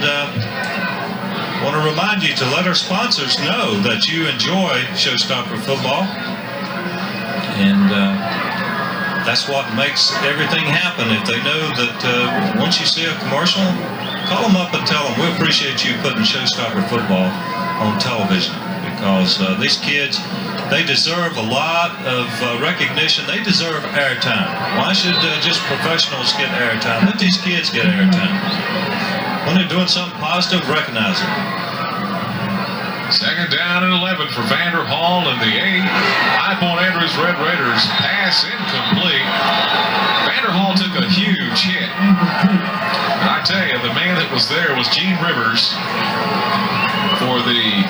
want to remind you to let our sponsors know that you enjoy Showstopper football. And that's what makes everything happen. If they know that once you see a commercial, call them up and tell them, we appreciate you putting Showstopper football on television, because these kids, they deserve a lot of recognition. They deserve airtime. Why should just professionals get airtime? Let these kids get airtime. When they're doing something positive, recognize it. Second down and 11 for Vanderhall and the High Point Andrews Red Raiders. Pass incomplete. Vanderhall took a huge hit. I tell you, the man that was there was Gene Rivers for the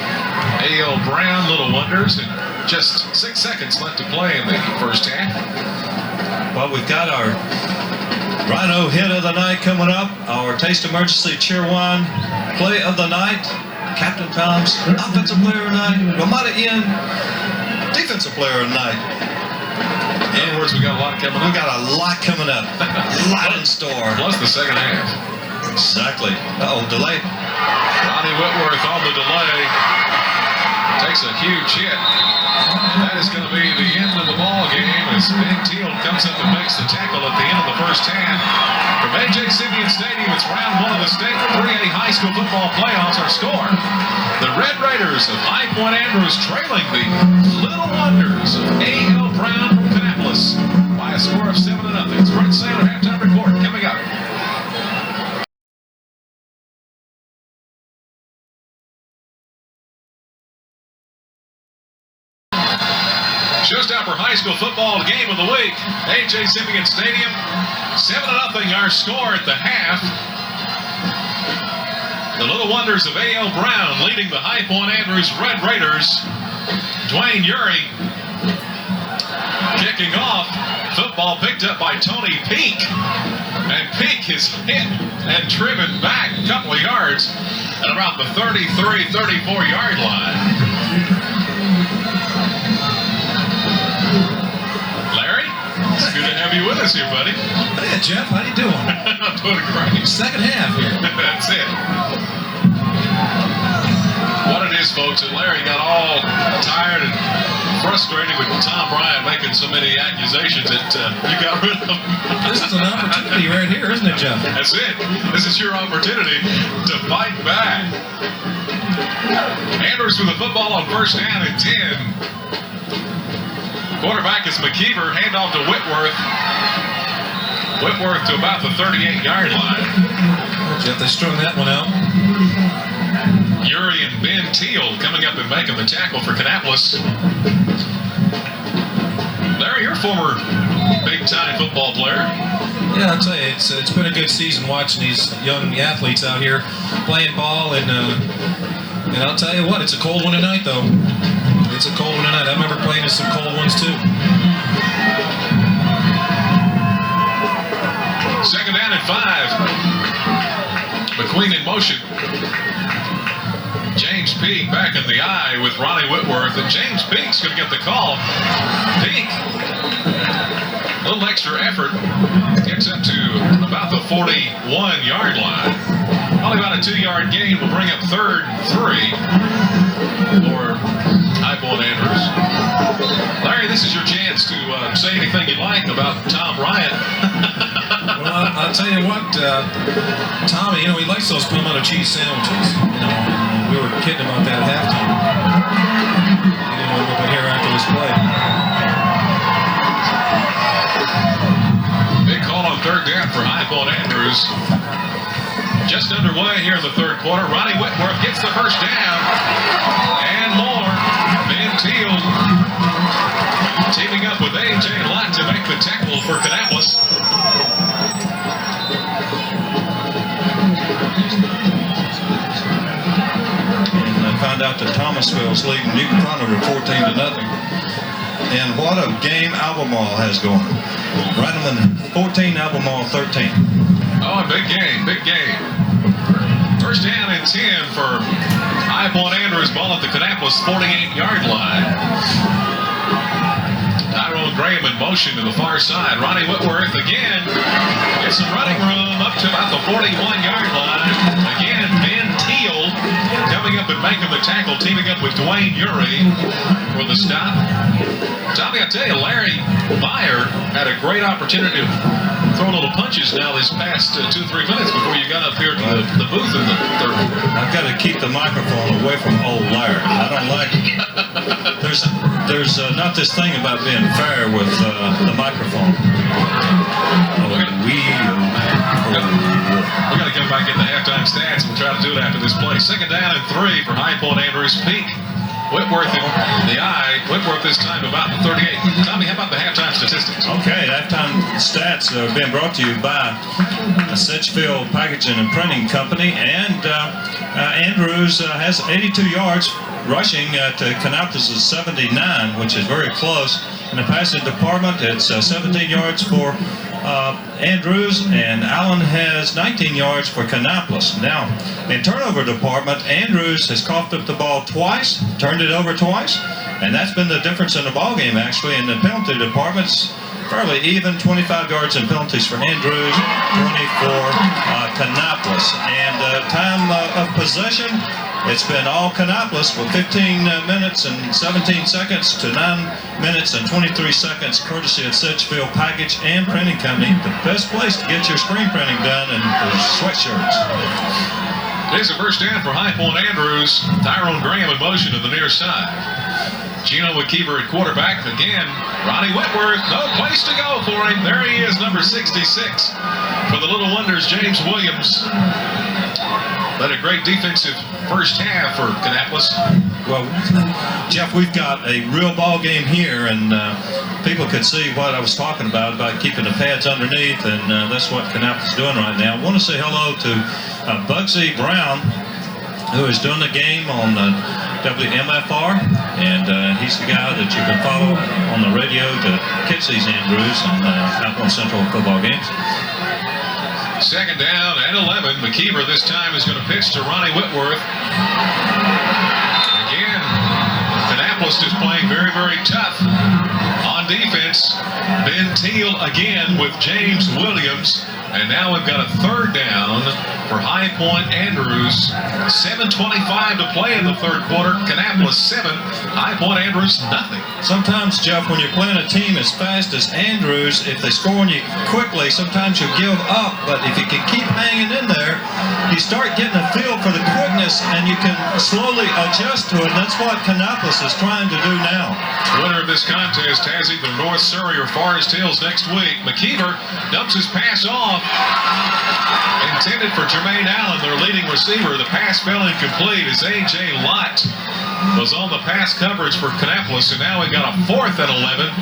A.L. Brown Little Wonders. And just 6 seconds left to play in the first half. Well, we've got our Rhino hit of the night coming up. Our Taste Emergency Cheerwine play of the night. Captain Tom's offensive player of the night. Ramada Ian, defensive player of the night. In other words, we got a lot coming up. We got a lot coming up. A lot in store. Plus the second half. Exactly. Uh-oh, delay. Ronnie Whitworth on the delay. Takes a huge hit. That is going to be the end of the ball game as Ben Teal comes up and makes the tackle at the end of the first half. From A.J. Simeon Stadium, it's round 1 of the state 3A high school football playoffs. Our score: the Red Raiders of High Point Andrews trailing the Little Wonders of A.L. Brown from Kannapolis by a score of 7-0. Brent Saylor halftime report coming up. Showstopper High School football game of the week. A.J. Simeon Stadium, 7-0 our score at the half. The Little Wonders of A.L. Brown leading the High Point Andrews Red Raiders. Dwayne Urie kicking off. Football picked up by Tony Peak. And Peak is hit and driven back a couple of yards at about the 33-34-yard line. It's good to have you with us here, buddy. Hey, Jeff, how you doing? I'm doing great. Second half here. That's it. What it is, folks, and Larry got all tired and frustrated with Tom Bryant making so many accusations that you got rid of him. This is an opportunity right here, isn't it, Jeff? That's it. This is your opportunity to fight back. Andrews with the football on first down and 10. Quarterback is McKeever, handoff to Whitworth. Whitworth to about the 38-yard line. Jeff, they strung that one out. Urie and Ben Teal coming up and making the tackle for Kannapolis. Larry, you're a former big-time football player. Yeah, I'll tell you, it's been a good season watching these young athletes out here playing ball, and I'll tell you what, it's a cold one tonight, though. It's a cold one tonight. I remember playing in some cold ones, too. Second down and 5. McQueen in motion. James Peak back in the eye with Ronnie Whitworth, and James Peak's going to get the call. Peak, a little extra effort, gets up to about the 41-yard line. Only about a 2-yard gain will bring up 3rd and 3 for High Point Andrews. Larry, this is your chance to say anything you like about Tom Bryant. Well, I'll tell you what, Tommy, he likes those pimento cheese sandwiches. We were kidding about that at halftime. We'll be here after this play. Big call on 3rd down for High Point Andrews. Just underway here in the 3rd quarter. Ronnie Whitworth gets the first down. And more. Ben Teal teaming up with A.J. Lott to make the tackle for Kannapolis. And I found out that Thomasville's leading Newton Conroe 14-0. And what a game Albemarle has going. Rhineland 14, Albemarle 13. Oh, a big game, big game. First down and 10 for High Point Andrews ball at the Kannapolis 48-yard line. Tyrone Graham in motion to the far side. Ronnie Whitworth again gets some running room up to about the 41-yard line. Again, Ben Teal coming up and making the tackle, teaming up with Dwayne Urey for the stop. Tommy, I tell you, Larry Meyer had a great opportunity to throw little punches now these past 2-3 minutes before you got up here to the booth in the third quarter. I've got to keep the microphone away from old Larry. I don't like it. There's not this thing about being fair with the microphone. We got to come back in the halftime stats, and we'll try to do it after this play. 2nd down and 3 for High Point Andrews. Peak. Whitworth in the eye. Whitworth this time about the 38. Tommy, how about the halftime statistics? Okay, halftime stats are being brought to you by Sedgefield Packaging and Printing Company. And Andrews has 82 yards rushing to Kannapolis' 79, which is very close. In the passing department, it's 17 yards for Andrews, and Allen has 19 yards for Kannapolis. Now, in turnover department, Andrews has coughed up the ball twice, turned it over twice, and that's been the difference in the ball game. Actually, in the penalty department's fairly even, 25 yards in penalties for Andrews, 20 for Kannapolis. And time of possession, it's been all Kannapolis with 15 minutes and 17 seconds to 9 minutes and 23 seconds, courtesy of Sedgefield Package and Printing Company, the best place to get your screen printing done and for sweatshirts. It's a first down for High Point Andrews. Tyrone Graham in motion to the near side. Gino McKeever at quarterback. Again, Ronnie Whitworth, no place to go for him. There he is, number 66. For the Little Wonders, James Williams. But a great defensive first half for Kannapolis. Well, Jeff, we've got a real ball game here, and people could see what I was talking about keeping the pads underneath, and that's what Kannapolis is doing right now. I want to say hello to Bugsy Brown, who is doing the game on WMFR, and he's the guy that you can follow on the radio to catch these Andrews and Kannapolis Central football games. 2nd down and 11. McKeever this time is going to pitch to Ronnie Whitworth. Again, Kannapolis is playing very, very tough on defense. Ben Teal again with James Williams. And now we've got a 3rd down for High Point Andrews. 7:25 to play in the 3rd quarter. Kannapolis 7, High Point Andrews nothing. Sometimes, Jeff, when you're playing a team as fast as Andrews, if they score on you quickly, sometimes you give up. But if you can keep hanging in there, you start getting a feel for the quickness, and you can slowly adjust to it. And that's what Kannapolis is trying to do now. Winner of this contest has either North Surrey or Forest Hills next week. McKeever dumps his pass off. Intended for Jermaine Allen, their leading receiver. The pass fell incomplete as A.J. Lott was on the pass coverage for Kannapolis, and now we got a 4th and 11.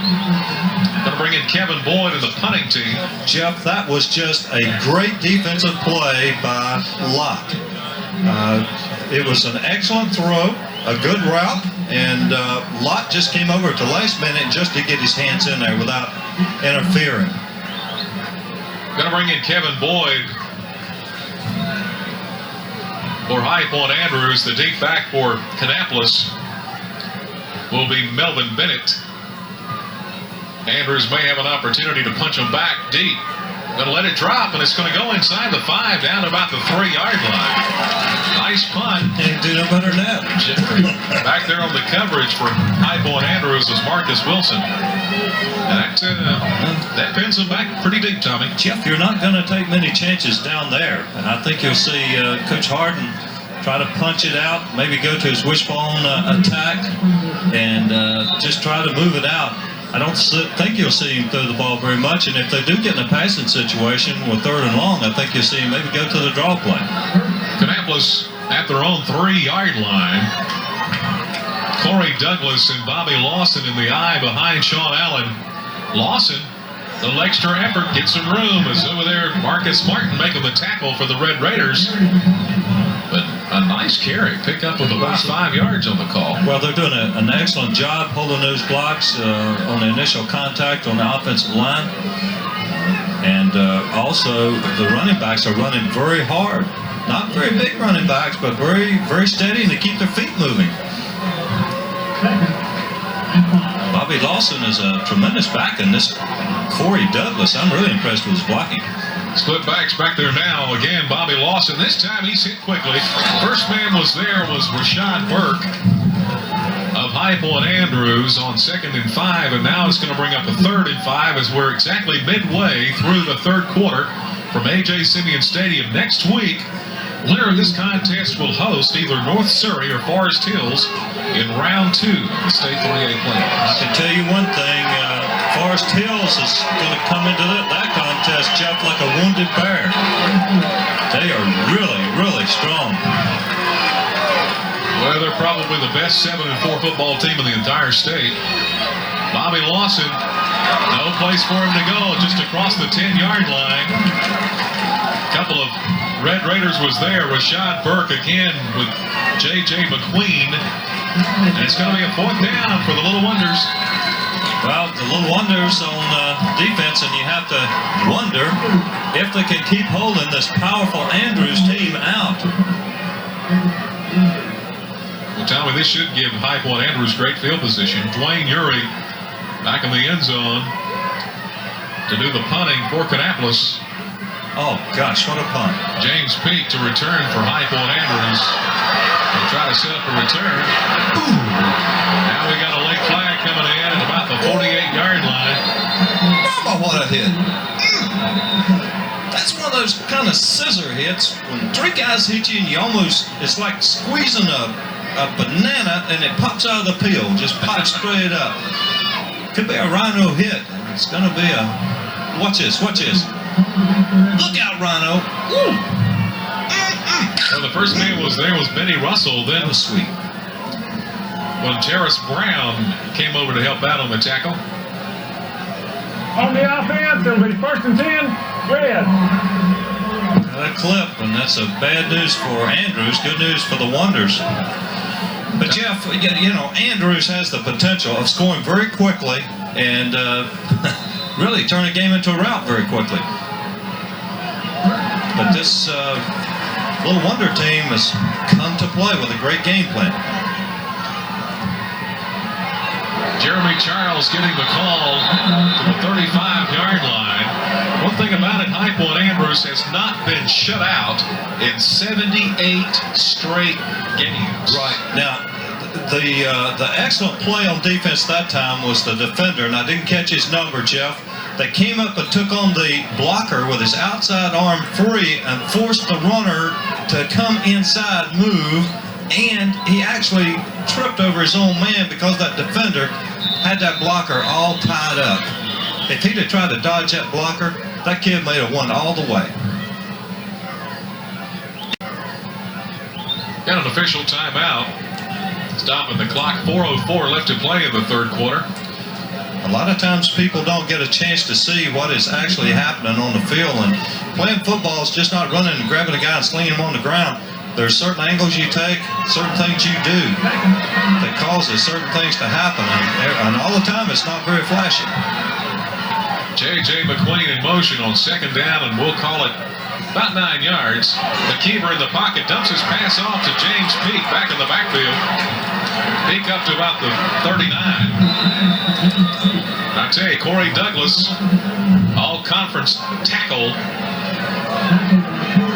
Going to bring in Kevin Boyd and the punting team. Jeff, that was just a great defensive play by Lott. It was an excellent throw, a good route, and Lott just came over at the last minute just to get his hands in there without interfering. Going to bring in Kevin Boyd for High Point Andrews. The deep back for Kannapolis will be Melvin Bennett. Andrews may have an opportunity to punch him back deep. Going to let it drop, and it's going to go inside the 5, down to about the 3-yard line. Nice punt. And do no better than that. Back there on the coverage for High Point Andrews was Marcus Wilson. And that pins him back pretty deep, Tommy. Jeff, you're not going to take many chances down there. And I think you'll see Coach Harden try to punch it out, maybe go to his wishbone attack, and just try to move it out. I don't think you'll see him throw the ball very much, and if they do get in a passing situation with 3rd and long, I think you'll see him maybe go to the draw play. Kannapolis at their own 3-yard line. Corey Douglas and Bobby Lawson in the eye behind Sean Allen. Lawson, a little extra effort, gets some room. Is over there Marcus Martin making the tackle for the Red Raiders. But a nice carry, pick up with about 5 yards on the call. Well, they're doing an excellent job holding those blocks on the initial contact on the offensive line. And also, the running backs are running very hard. not very big running backs, but very, very steady, and they keep their feet moving. Bobby Lawson is a tremendous back, and this Corey Douglas, I'm really impressed with his blocking. Split backs back there now. Again, Bobby Lawson. This time he's hit quickly. First man was Rashad Burke of High Point Andrews on 2nd and 5, and now it's going to bring up a 3rd and 5 as we're exactly midway through the 3rd quarter from A.J. Simeon Stadium. Next week, winner of this contest will host either North Surrey or Forest Hills in round 2 of the state 3A playoffs. I can tell you one thing, Forest Hills is going to come into that contest, Jeff, like a wounded bear. They are really, really strong. Well, they're probably the best 7-4 football team in the entire state. Bobby Lawson, no place for him to go, just across the 10-yard line. A couple of Red Raiders was there. Rashad Burke again with J.J. McQueen. And it's going to be a 4th down for the Little Wonders. Well, the Little Wonders on defense, and you have to wonder if they can keep holding this powerful Andrews team out. Well, Tommy, this should give High Point Andrews great field position. Dwayne Urey back in the end zone to do the punting for Kannapolis. Oh, gosh, what a punt. James Peak to return for High Point Andrews. They'll try to set up a return. Ooh. Now we got a late flag coming in at about the 48-yard line. Mama, what a hit. That's one of those kind of scissor hits. When 3 guys hit you and you almost, it's like squeezing a banana and it pops out of the peel. Just pops straight up. Could be a Rhino hit. It's going to be a, watch this, watch this. Look out, Rhino. Well, the first man was Benny Russell. Then That was sweet. When Terrace Brown came over to help out on the tackle. On the offense, it'll be 1st and 10, Red. That clip, and that's a bad news for Andrews, good news for the Wonders. But Jeff, you know, Andrews has the potential of scoring very quickly and really turn a game into a rout very quickly. But this Little Wonder team has come to play with a great game plan. Jeremy Charles getting the call to the 35-yard line. One thing about it, High Point Andrews has not been shut out in 78 straight games. Right. Now, the excellent play on defense that time was the defender, and I didn't catch his number, Jeff. They came up and took on the blocker with his outside arm free and forced the runner to come inside, move, and he actually tripped over his own man because that defender had that blocker all tied up. If he'd have tried to dodge that blocker, that kid may have won all the way. Got an official timeout. Stopping the clock, 4:04 left to play in the 3rd quarter. A lot of times people don't get a chance to see what is actually happening on the field, and playing football is just not running and grabbing a guy and slinging him on the ground. There's certain angles you take, certain things you do that causes certain things to happen, and all the time it's not very flashy. J.J. McQueen in motion on 2nd down, and we'll call it about 9 yards. The keeper in the pocket dumps his pass off to James Peak back in the backfield. Peak up to about the 39. I tell you, Corey Douglas, all-conference tackle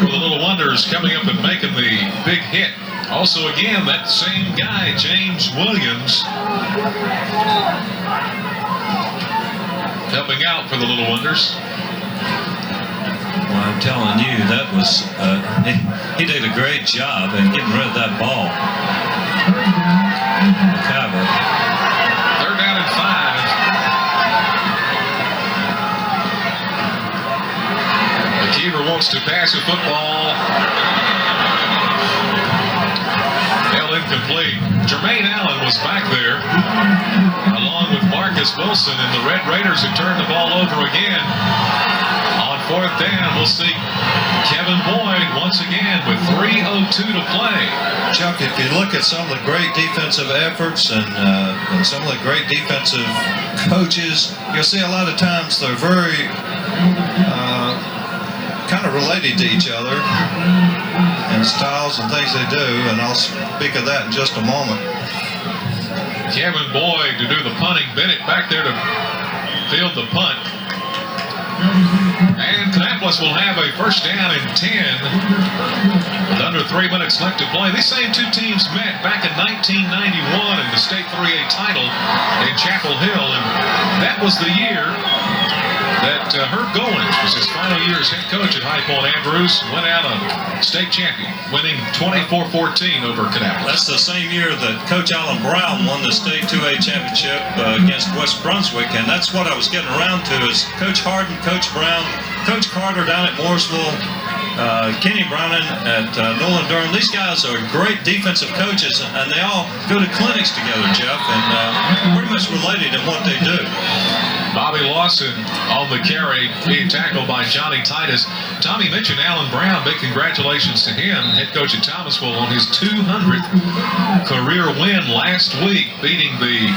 for the Little Wonders, coming up and making the big hit. Also, again, that same guy, James Williams, helping out for the Little Wonders. Well, I'm telling you, that was, he did a great job in getting rid of that ball. Cover. 3rd down and 5. The keeper wants to pass the football. Held incomplete. Jermaine Allen was back there, along with Marcus Wilson, and the Red Raiders have turned the ball over again. On 4th down, we'll see Kevin Boyd once again with 3:02 to play. Chuck, if you look at some of the great defensive efforts and some of the great defensive coaches, you'll see a lot of times they're very kind of of related to each other and styles and things they do, and I'll speak of that in just a moment. Kevin Boyd to do the punting. Bennett back there to field the punt. And Kannapolis will have a first down and 10 with under 3 minutes left to play. These same two teams met back in 1991 in the state 3A title in Chapel Hill, and that was the year that Herb Goins was his final year as head coach at High Point. Andrews went out a state champion, winning 24-14 over Kannapolis. That's the same year that Coach Alan Brown won the state 2A championship against West Brunswick, and that's what I was getting around to is Coach Harden, Coach Brown, Coach Carter down at Mooresville, Kenny Browning at Nolan Durham. These guys are great defensive coaches, and they all go to clinics together, Jeff, and pretty much related in what they do. Bobby Lawson on the carry, being tackled by Johnny Titus. Tommy mentioned Alan Brown. Big congratulations to him, head coach at Thomasville, on his 200th career win last week, beating the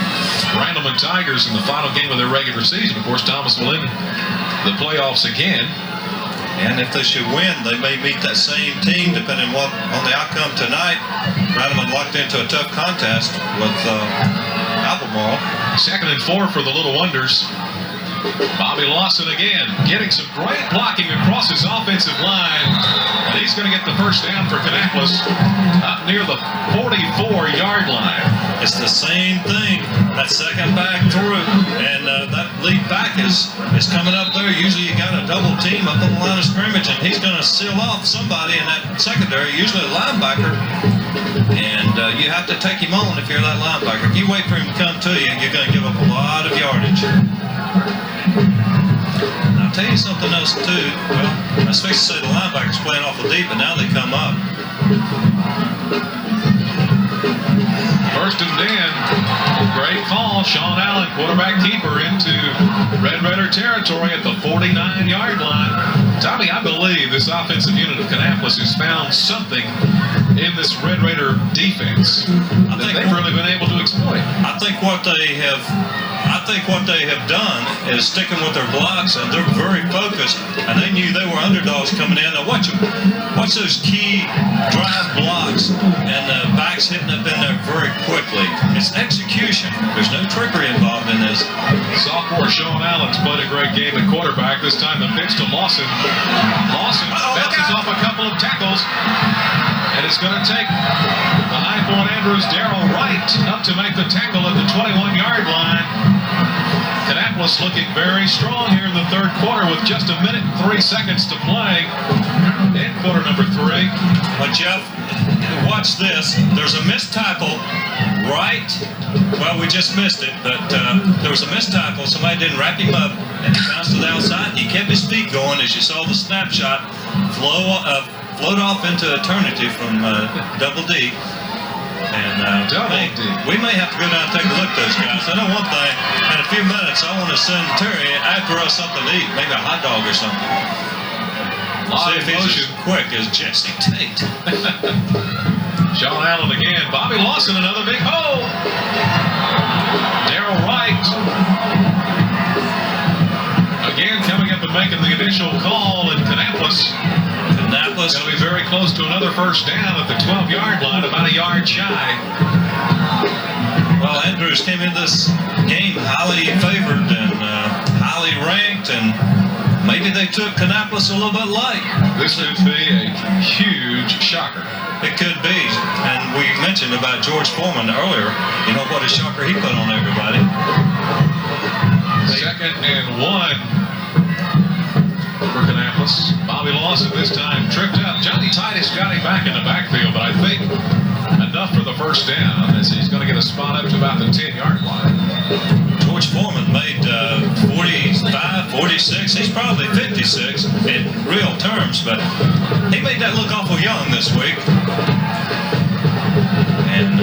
Randleman Tigers in the final game of their regular season. Of course, Thomasville in the playoffs again. And if they should win, they may meet that same team, depending on the outcome tonight. Randleman locked into a tough contest with Albemarle. 2nd and 4 for the Little Wonders. Bobby Lawson again, getting some great blocking across his offensive line. And he's going to get the first down for Kannapolis up near the 44-yard line. It's the same thing. That second back through, and that lead back is coming up there. Usually you got a double team up on the line of scrimmage, and he's going to seal off somebody in that secondary, usually a linebacker. And you have to take him on if you're that linebacker. If you wait for him to come to you, you're going to give up a lot of yardage. And I'll tell you something else too. Well, I was supposed to say the linebackers playing awful deep, but now they come up. First and 10. Great call. Sean Allen, quarterback keeper, into Red Raider territory at the 49-yard line. Tommy, I believe this offensive unit of Kannapolis has found something in this Red Raider defense that they've really been able to exploit. I think what they have done is sticking with their blocks, and they're very focused, and they knew they were underdogs coming in. Now watch those key drive blocks, and the backs hitting up in there very quickly. It's execution. There's no trickery involved in this. Sophomore Sean Allen's played a great game at quarterback. This time the pitch to Lawson. Lawson bounces off a couple of tackles, and it's going to take the High Point Andrews Darrell Wright up to make the tackle at the 21-yard line. Kannapolis looking very strong here in the third quarter with just 1 minute and 3 seconds to play in quarter number 3. But Jeff, watch this. There's a missed tackle right. Well, we just missed it, but there was a missed tackle. Somebody didn't wrap him up, and he bounced to the outside. He kept his feet going, as you saw the snapshot float off into eternity from Double D. And we may have to go down and take a look at those guys. I know one thing. In a few minutes, I want to send Terry after us something to eat, maybe a hot dog or something. See if he's as quick as Jesse Tate. Sean Allen again. Bobby Lawson, another big hole. Darrell Wright again coming up and making the initial call in Kannapolis. Kannapolis going to be very close to another first down at the 12-yard line, about a yard shy. Well, Andrews came in this game highly favored and highly ranked, and maybe they took Kannapolis a little bit light. This could be a huge shocker. It could be. And we mentioned about George Foreman earlier. You know what a shocker he put on everybody. 2nd and 1 for Kannapolis. Bobby Lawson this time tripped up. Johnny Titus got him back in the backfield, but I think enough for the first down, as he's going to get a spot up to about the 10-yard line. George Foreman made 45, 46. He's probably 56 in real terms, but he made that look awful young this week. And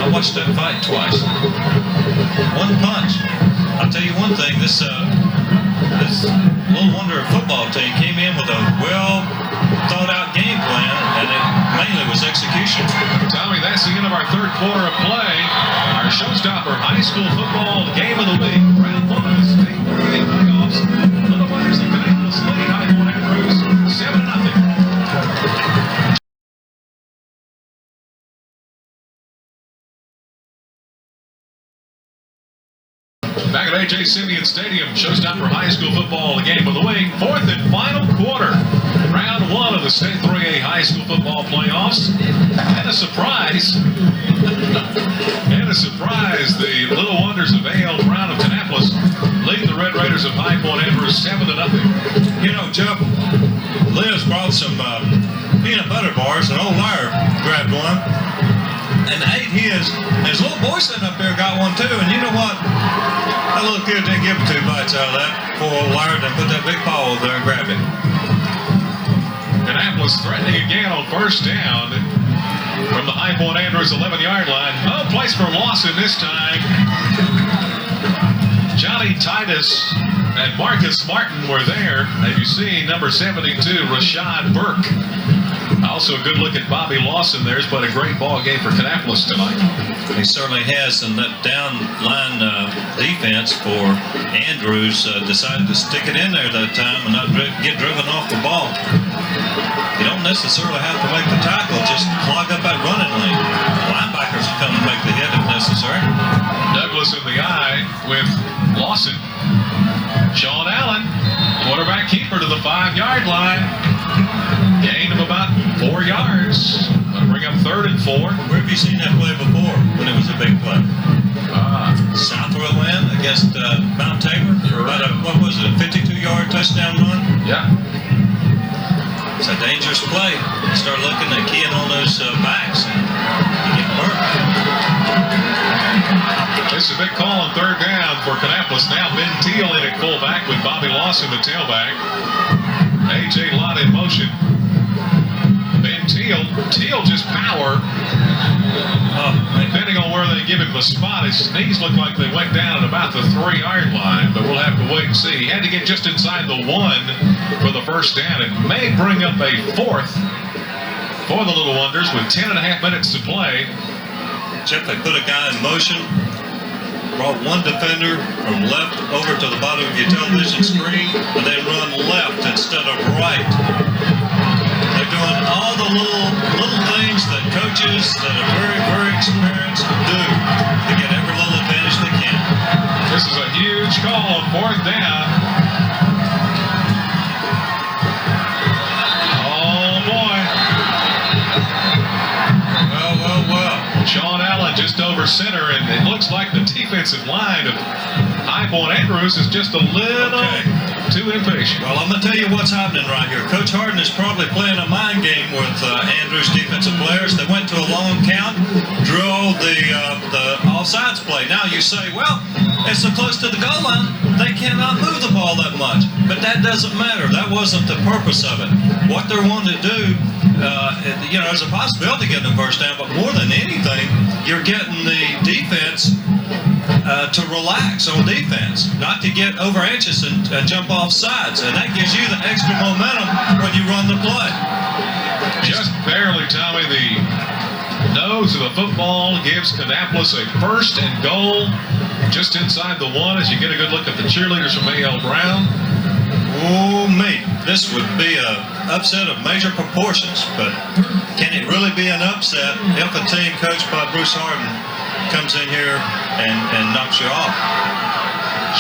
I watched that fight twice. One punch. I'll tell you one thing. This Little Wonder football team came in with a well-thought-out game plan, and it mainly was execution. Tommy, that's the end of our third quarter of play. Our showstopper high school football game of the week. Round 1 of the state 3A playoffs. Little Wonders of Kannapolis lead High Point Andrews 7 Back at A.J. Simeon Stadium, showstopper high school football, the game of the week, fourth and final quarter. Round one of the State 3A high school football playoffs. And a surprise. The Little Wonders of A.L. Brown of Kannapolis lead the Red Raiders of High Point Andrews 7-0. You know, Jeff, Liz brought some peanut butter bars, and old Lyre grabbed one and ate his. His little boy sitting up there got one too, and you know what? That little kid didn't give him 2 bites out of that. Poor old Lyre done put that big paw over there and grabbed it. Kannapolis threatening again on first down from the High Point Andrews 11-yard line. No place for Lawson this time. Johnny Titus and Marcus Martin were there. As you see, number 72, Rashad Burke. Also a good look at Bobby Lawson there. He's played a great ball game for Kannapolis tonight. He certainly has, and that down line defense for Andrews decided to stick it in there that time and not get driven off the ball. You don't necessarily have to make the tackle, just clog up that running lane. Linebackers will come and make the hit if necessary. Douglas in the eye with Lawson. Sean Allen, quarterback keeper to the 5-yard line. Gain of about 4 yards. That'll bring up 3rd and 4. Where have you seen that play before when it was a big play? Southwell win against Mount Tabor for about a 52-yard touchdown run? Yeah. It's a dangerous play. You start looking at keying on those backs and you get burnt. This is a big call on 3rd down for Kannapolis. Now Ben Teal in at fullback with Bobby Lawson, the tailback. A.J. Lott in motion. Ben Teal just power. Depending on where they give him the spot, his knees look like they went down at about the 3-yard line, but we'll have to wait and see. He had to get just inside the 1 for the first down. It may bring up a 4th for the Little Wonders with 10.5 minutes to play. Jeff, they put a guy in motion, brought one defender from left over to the bottom of your television screen, and they run left instead of right. They're doing all the little things that coaches that are very, very experienced do to get every little advantage they can. This is a huge call on 4th down. Oh, boy. Well. Sean Allen just over center, and it looks like the defensive line of High Point Andrews is just a little too impatient. Well, I'm going to tell you what's happening right here. Coach Harden is probably playing a mind game with Andrews' defensive players. They went to a long count, drew the offsides play. Now you say, well, it's so close to the goal line, they cannot move the ball that much. But that doesn't matter. That wasn't the purpose of it. What they're wanting to do, there's a possibility of getting the first down, but more than anything, you're getting the defense to relax on defense, not to get over anxious and jump off sides, and that gives you the extra momentum when you run the play. Just barely, Tommy, the nose of the football gives Kannapolis a 1st and goal just inside the 1 as you get a good look at the cheerleaders from A.L. Brown. Oh, me. This would be an upset of major proportions, but can it really be an upset if a team coached by Bruce Harden comes in here and knocks you off?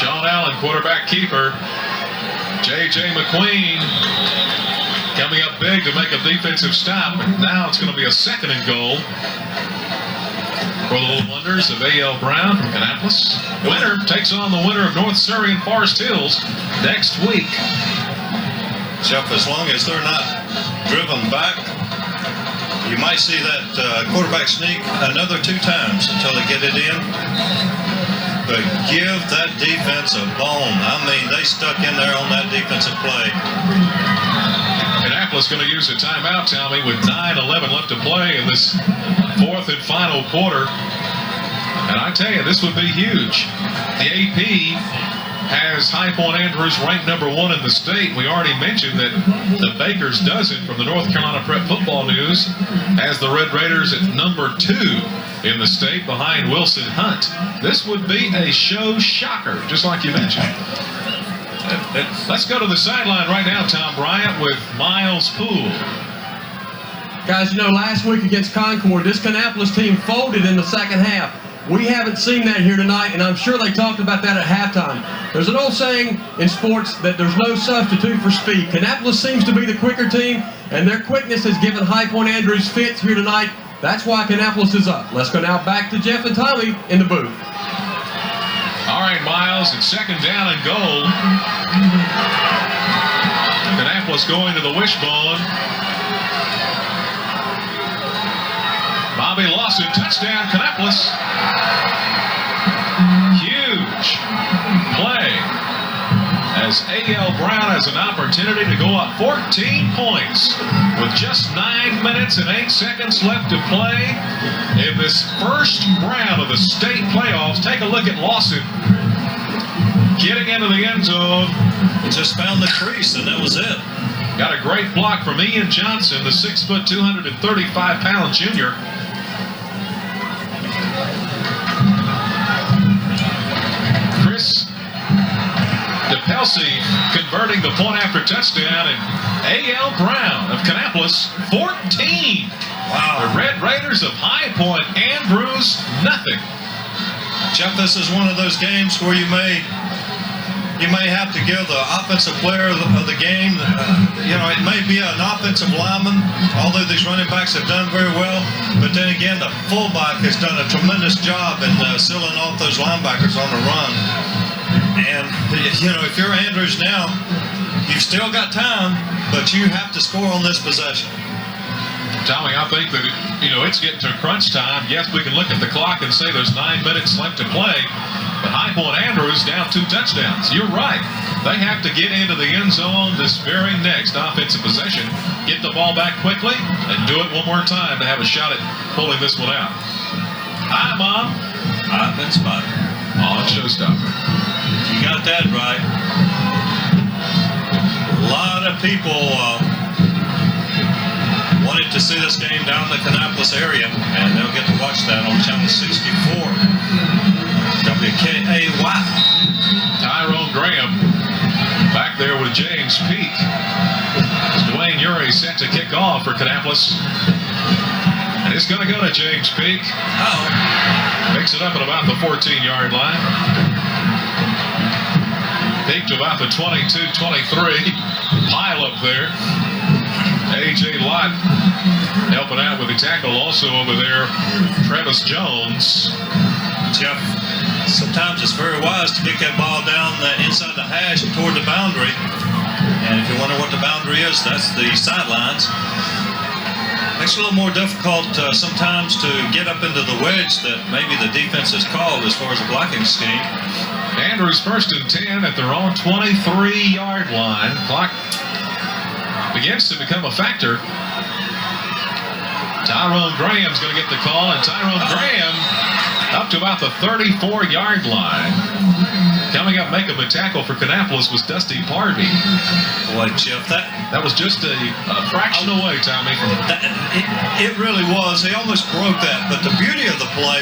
Sean Allen, quarterback keeper. J.J. McQueen coming up big to make a defensive stop, and now it's going to be a 2nd and goal for the Little Wonders of A.L. Brown from Kannapolis. Winner takes on the winner of North Surrey and Forest Hills next week. Jeff, as long as they're not driven back, you might see that quarterback sneak another 2 times until they get it in. But give that defense a bone. I mean, they stuck in there on that defensive play. Kannapolis going to use a timeout, Tommy, with 9:11 left to play in this 4th and final quarter. And I tell you, this would be huge. The AP has High Point Andrews ranked number 1 in the state. We already mentioned that the Baker's Dozen from the North Carolina Prep Football News has the Red Raiders at number 2 in the state behind Wilson Hunt. This would be a show shocker, just like you mentioned. Let's go to the sideline right now, Tom Bryant, with Miles Poole. Guys, last week against Concord, this Kannapolis team folded in the second half. We haven't seen that here tonight, and I'm sure they talked about that at halftime. There's an old saying in sports that there's no substitute for speed. Kannapolis seems to be the quicker team, and their quickness has given High Point Andrews fits here tonight. That's why Kannapolis is up. Let's go now back to Jeff and Tommy in the booth. All right, Miles, it's second down and goal. Kannapolis going to the wishbone. Bobby Lawson, touchdown, Kannapolis. Huge play as A.L. Brown has an opportunity to go up 14 points with just 9 minutes and 8 seconds left to play in this first round of the state playoffs. Take a look at Lawson getting into the end zone. He just found the crease, and that was it. Got a great block from Ian Johnson, the 6', 235-pound junior. DePelsey converting the point after touchdown, and A.L. Brown of Kannapolis, 14. Wow. The Red Raiders of High Point Andrews, nothing. Jeff, this is one of those games where you may have to give the offensive player of the game, it may be an offensive lineman, although these running backs have done very well, but then again, the fullback has done a tremendous job in sealing off those linebackers on the run. And, if you're Andrews now, you've still got time, but you have to score on this possession. Tommy, I think that, it's getting to crunch time. Yes, we can look at the clock and say there's 9 minutes left to play, but High Point Andrews down 2 touchdowns. You're right. They have to get into the end zone this very next offensive possession, get the ball back quickly, and do it one more time to have a shot at pulling this one out. Hi, Mom. I've been spotted. On Showstopper. You got that right. A lot of people wanted to see this game down in the Kannapolis area, and they'll get to watch that on Channel 64. WKAY. Tyrone Graham back there with James Peak. Dwayne Urey set to kick off for Kannapolis. And it's going to go to James Peak. Picks it up at about the 14-yard line. Peak to about the 22-23. Pile up there. A.J. Lott helping out with the tackle. Also over there, Travis Jones. Jeff, sometimes it's very wise to kick that ball down inside the hash toward the boundary. And if you wonder what the boundary is, that's the sidelines. Makes it a little more difficult sometimes to get up into the wedge that maybe the defense has called as far as the blocking scheme. Andrews first and 10 at their own 23-yard line. Clock begins to become a factor. Tyrone Graham's going to get the call, and Tyrone Graham up to about the 34-yard line. Coming up making the tackle for Kannapolis was Dusty Parvey. Boy, Jeff, that was just a fraction away, Tommy. From it really was. He almost broke that. But the beauty of the play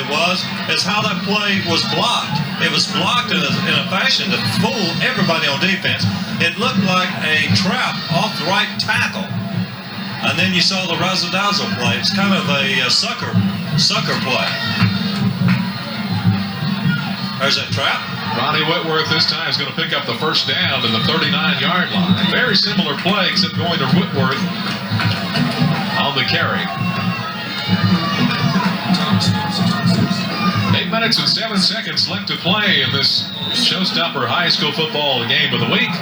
is how that play was blocked. It was blocked in a fashion to fool everybody on defense. It looked like a trap off the right tackle. And then you saw the razzle-dazzle play. It's kind of a sucker play. There's that trap. Ronnie Whitworth this time is going to pick up the first down to the 39-yard line. Very similar play, except going to Whitworth on the carry. 8 minutes and 7 seconds left to play in this Showstopper High School football game of the week.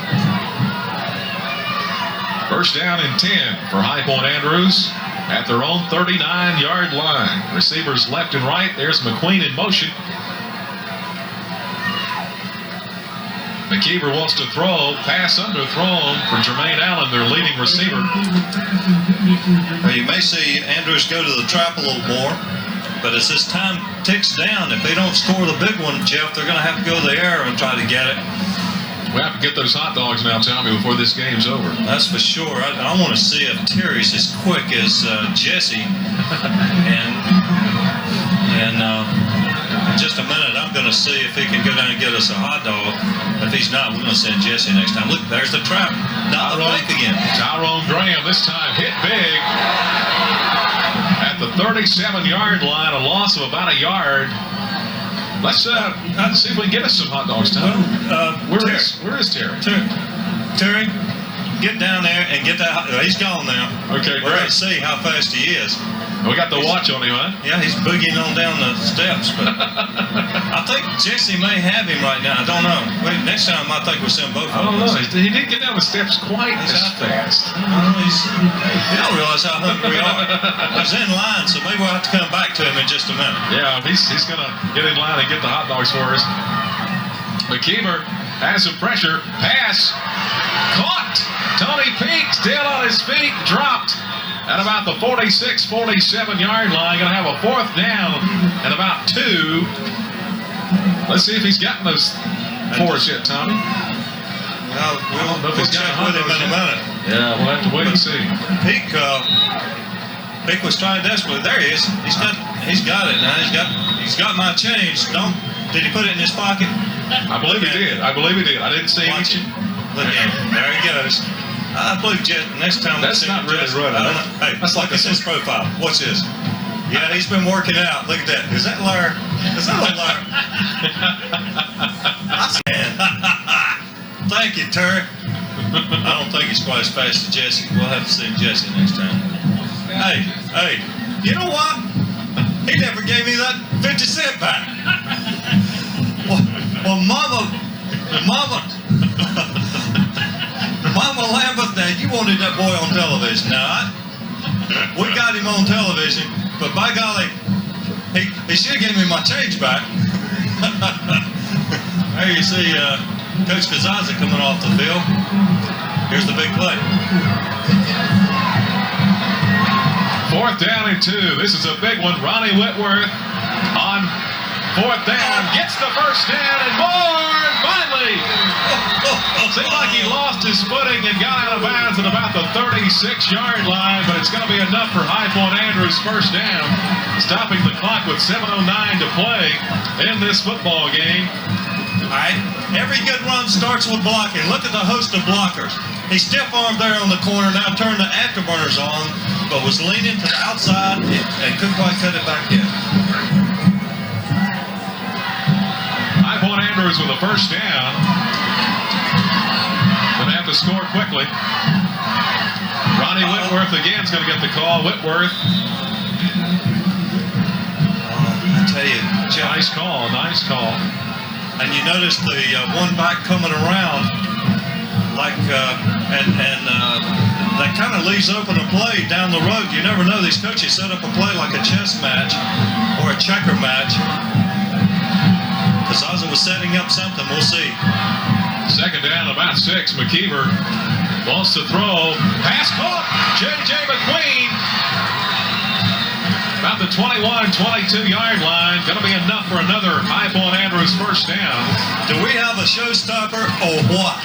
First down and 10 for High Point Andrews at their own 39-yard line. Receivers left and right. There's McQueen in motion. McKeever wants to throw. Pass underthrown for Jermaine Allen, their leading receiver. Well, you may see Andrews go to the trap a little more, but as this time ticks down, if they don't score the big one, Jeff, they're going to have to go to the air and try to get it. We have to get those hot dogs now, Tommy, before this game's over. That's for sure. I want to see if Terry's as quick as Jesse. And in just a minute, I'm going to see if he can go down and get us a hot dog. If he's not, we're going to send Jesse next time. Look, there's the trap. Not the fake again. Tyrone Graham this time hit big at the 37-yard line, a loss of about a yard. Let's see if we can get us some hot dogs, Tom. Where is Terry? Terry, get down there and get that. He's gone now. Okay, we're great. going to see how fast he is. We got the watch on him, huh? Yeah, he's boogieing on down the steps, but I think Jesse may have him right now. I don't know. Wait, next time I think we'll send both of them. I don't know. He didn't get down the steps quite as fast. You don't realize how hungry we are. He's in line, so maybe we'll have to come back to him in just a minute. Yeah, he's going to get in line and get the hot dogs for us. McKeever has some pressure. Pass. Caught. Tony Peak still on his feet. Dropped. At about the 46-47 yard line, going to have a 4th down and about 2. Let's see if he's gotten those 4s yet, Tommy. Well, we'll check with him in a minute. Yeah, we'll have to wait and see. Peak was trying desperately. There he is. He's got it now. He's got my change. Did he put it in his pocket? I believe he did. I didn't see him. Look at him. There he goes. I believe next time that's not really running. Hey, that's like his profile. What's this? Yeah, he's been working out. Look at that. Is that Larry? Is that a Larry? Thank you, Terry. I don't think he's quite as fast as Jesse. We'll have to see Jesse next time. Hey, you know what? He never gave me that 50 cent back. Well, Mama Lambert, now you wanted that boy on television. Now, we got him on television, but by golly, he should have given me my change back. There you see Coach Kazaza coming off the field. Here's the big play. 4th down and 2. This is a big one. Ronnie Whitworth on 4th down. Gets the 1st down and more. Finally. Seemed like he lost his footing and got out of bounds at about the 36-yard line, but it's going to be enough for High Point Andrews' 1st down, stopping the clock with 7:09 to play in this football game. All right, every good run starts with blocking. Look at the host of blockers. He stiff-armed there on the corner, now turned the afterburners on, but was leaning to the outside and couldn't quite cut it back in. High Point Andrews with a 1st down. Going to have to score quickly. Ronnie Whitworth again is going to get the call. Whitworth. I tell you, Jeff, nice call. And you notice the one back coming around, that kind of leaves open a play down the road. You never know. These coaches set up a play like a chess match or a checker match. Kazaza was setting up something. We'll see. 2nd down, about 6. McKeever wants to throw. Pass caught. J.J. McQueen. About the 21-22-yard line. Going to be enough for another High Point Andrews 1st down. Do we have a showstopper or what?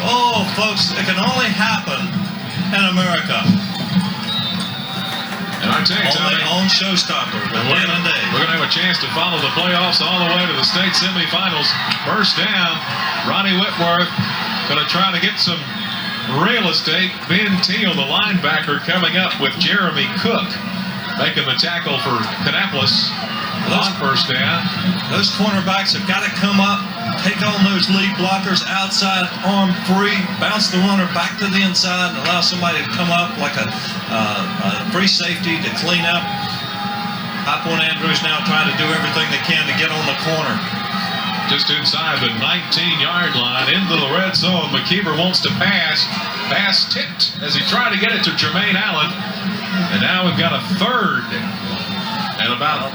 Oh, folks, it can only happen in America. And I tell you, Tommy, on Showstopper. we're going to have a chance to follow the playoffs all the way to the state semifinals. 1st down, Ronnie Whitworth going to try to get some real estate. Ben Teal, the linebacker, coming up with Jeremy Cook, making the tackle for Kannapolis on 1st down. Those cornerbacks have got to come up, take on those lead blockers outside, arm free, bounce the runner back to the inside, and allow somebody to come up like a free safety to clean up. High Point Andrews now trying to do everything they can to get on the corner. Just inside the 19-yard line, into the red zone. McKeever wants to pass. Pass tipped as he tried to get it to Jermaine Allen. And now we've got a 3rd and about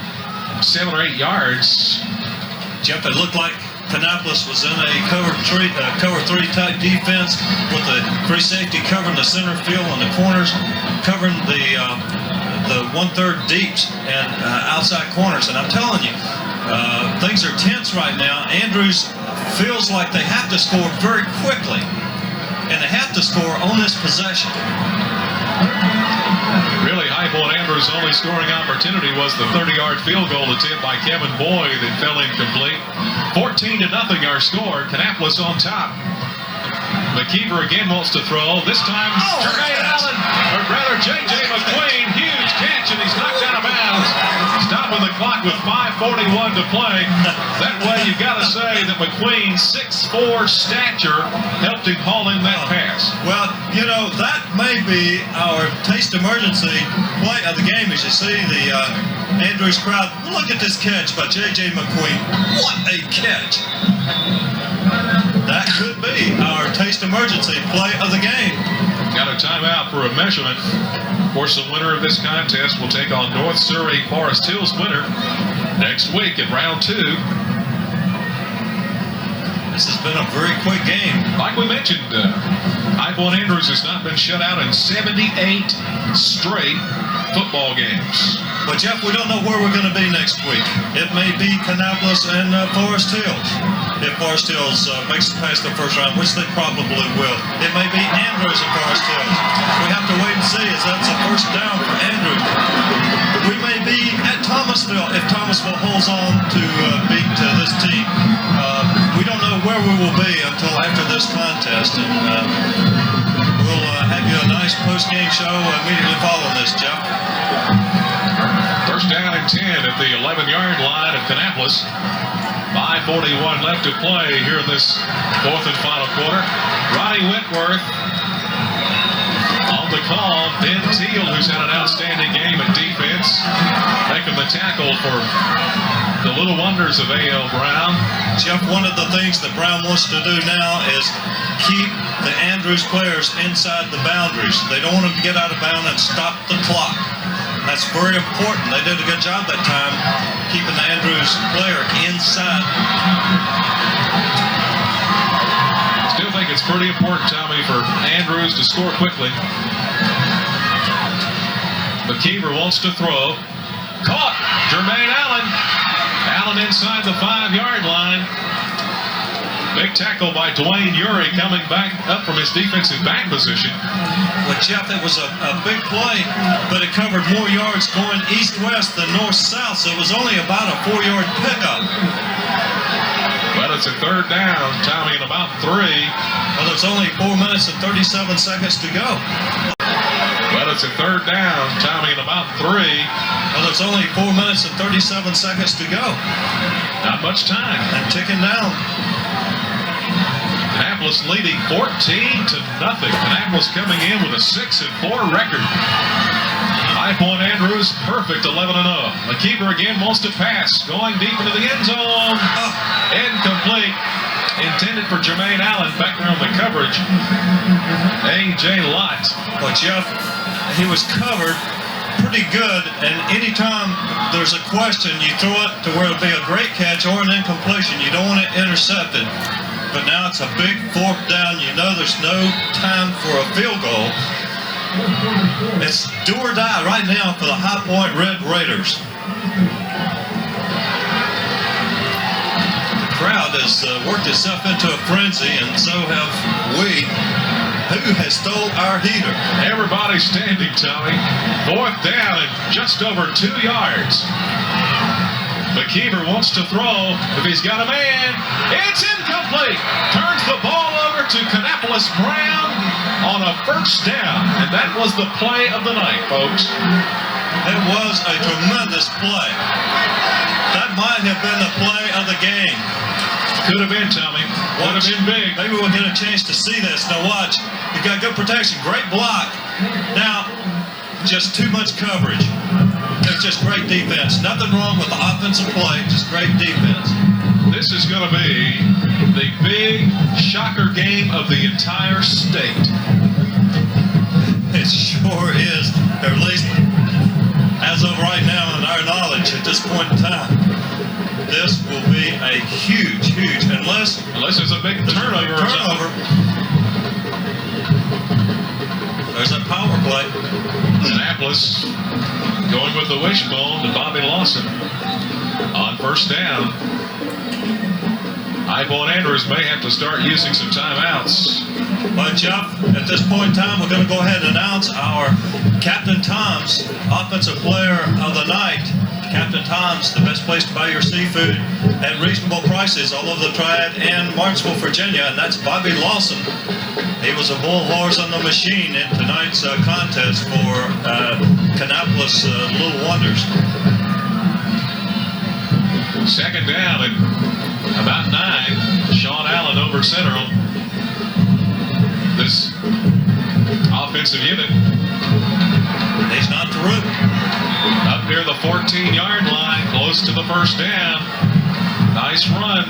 7 or 8 yards. Jeff, it looked like Kannapolis was in a cover 3 type defense with the free safety covering the center field and the corners, covering the 1/3 deeps and outside corners. And I'm telling you, things are tense right now. Andrews feels like they have to score very quickly, and they have to score on this possession. Really, High Point Andrews' only scoring opportunity was the 30-yard field goal attempt by Kevin Boyd that fell incomplete. 14-0 our score. Kannapolis on top. McKeever again wants to throw. This time, Jermaine Allen, or rather J.J. McQueen. Huge catch, and he's knocked out of bounds. Stopping the clock with 5:41 to play. That way, you got to say that McQueen's 6'4" stature helped him haul in that pass. Well, you know, that may be our taste emergency play of the game. As you see the Andrews crowd, look at this catch by J.J. McQueen. What a catch! That could be our taste emergency play of the game. Got a timeout for a measurement. Of course, the winner of this contest will take on North Surrey Forest Hills winner next week in round 2. This has been a very quick game. Like we mentioned, High Point Andrews has not been shut out in 78 straight football games. But Jeff, we don't know where we're going to be next week. It may be Kannapolis and Forest Hills. If Forest Hills makes it past the first round, which they probably will. It may be Andrews and Forest Hills. We have to wait and see, as that's a first down for Andrews. We may be at Thomasville if Thomasville holds on to beat this team. We don't know where we will be until after this contest, and we'll have you a nice post-game show immediately following this, Jeff. First down and 10 at the 11-yard line of Kannapolis. 5:41 left to play here in this fourth and final quarter. Ronnie Whitworth on the call. Ben Teal, who's had an outstanding game at defense, making the tackle for the little wonders of A.L. Brown. Jeff, one of the things that Brown wants to do now is keep the Andrews players inside the boundaries. They don't want them to get out of bounds and stop the clock. That's very important. They did a good job that time, keeping the Andrews player inside. Still think it's pretty important, Tommy, for Andrews to score quickly. McKeever wants to throw. Caught! Jermaine Allen. Allen inside the 5-yard line. Big tackle by Dwayne Urey coming back up from his defensive back position. Well, Jeff, it was a big play, but it covered more yards going east-west than north-south, so it was only about a 4-yard pickup. Well, it's a third down, Tommy, in about 3. Well, there's only 4 minutes and 37 seconds to go. Well, it's a third down, Tommy, in about 3. Well, there's only 4 minutes and 37 seconds to go. Not much time. And ticking down. Kannapolis leading 14-0. Kannapolis coming in with a 6-4 record. High Point Andrews, perfect 11-0. McKeever again wants to pass, going deep into the end zone. Incomplete. Intended for Jermaine Allen. Back there on the coverage. A.J. Lott. Well, Jeff, he was covered pretty good, and anytime there's a question, you throw it to where it'll be a great catch or an incompletion. You don't want it intercepted. But now it's a big fourth down. You know there's no time for a field goal. It's do or die right now for the High Point Red Raiders. The crowd has worked itself into a frenzy, and so have we. Who has stole our heater? Everybody standing, Tommy. Fourth down and just over 2 yards. McKeever wants to throw. If he's got a man, it's incomplete. Turns the ball over to Kannapolis Brown on a first down. And that was the play of the night, folks. It was a tremendous play. That might have been the play of the game. Could have been, Tommy. Would have been big. Maybe we'll get a chance to see this. Now watch. You've got good protection. Great block. Now, just too much coverage. It's just great defense. Nothing wrong with the offensive play, just great defense. This is going to be the big shocker game of the entire state. It sure is, or at least as of right now in our knowledge at this point in time. This will be a huge, unless there's a big turnover. There's a power play. Kannapolis going with the wishbone to Bobby Lawson on first down. High Point Andrews may have to start using some timeouts. But Jeff, at this point in time, we're going to go ahead and announce our Captain Tom's Offensive Player of the Night. Captain Tom's, the best place to buy your seafood at reasonable prices all over the Triad and Martinsville, Virginia. And that's Bobby Lawson. He was a bull horse on the machine in tonight's contest for Kannapolis Little Wonders. Second down and about 9. Sean Allen over center on this offensive unit. He's not through. Up near the 14-yard line, close to the first down. Nice run.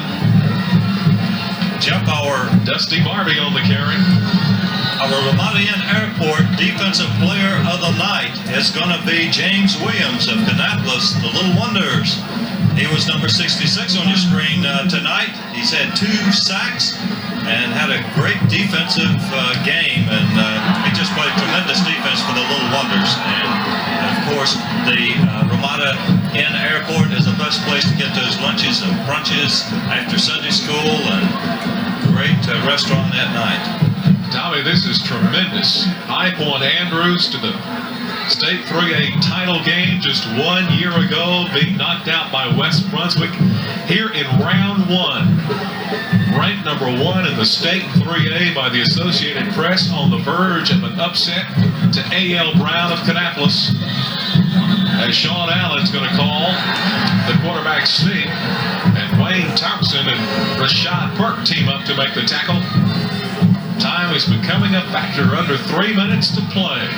Jeff, our Dusty Barbie on the carry. Our Ramada Inn Airport Defensive Player of the Night is going to be James Williams of Kannapolis, the Little Wonders. He was number 66 on your screen tonight. He's had 2 sacks and had a great defensive game, and he just played tremendous defense for the Little Wonders. And of course, the Ramada Inn Airport is the best place to get those lunches and brunches after Sunday school, and great restaurant at night. Tommy, this is tremendous. High Point Andrews to the State 3A title game just 1 year ago, being knocked out by West Brunswick here in round 1. Ranked number 1 in the State 3A by the Associated Press, on the verge of an upset to A.L. Brown of Kannapolis. As Sean Allen's going to call the quarterback sneak, and Wayne Thompson and Rashad Burke team up to make the tackle. Time is becoming a factor, under 3 minutes to play.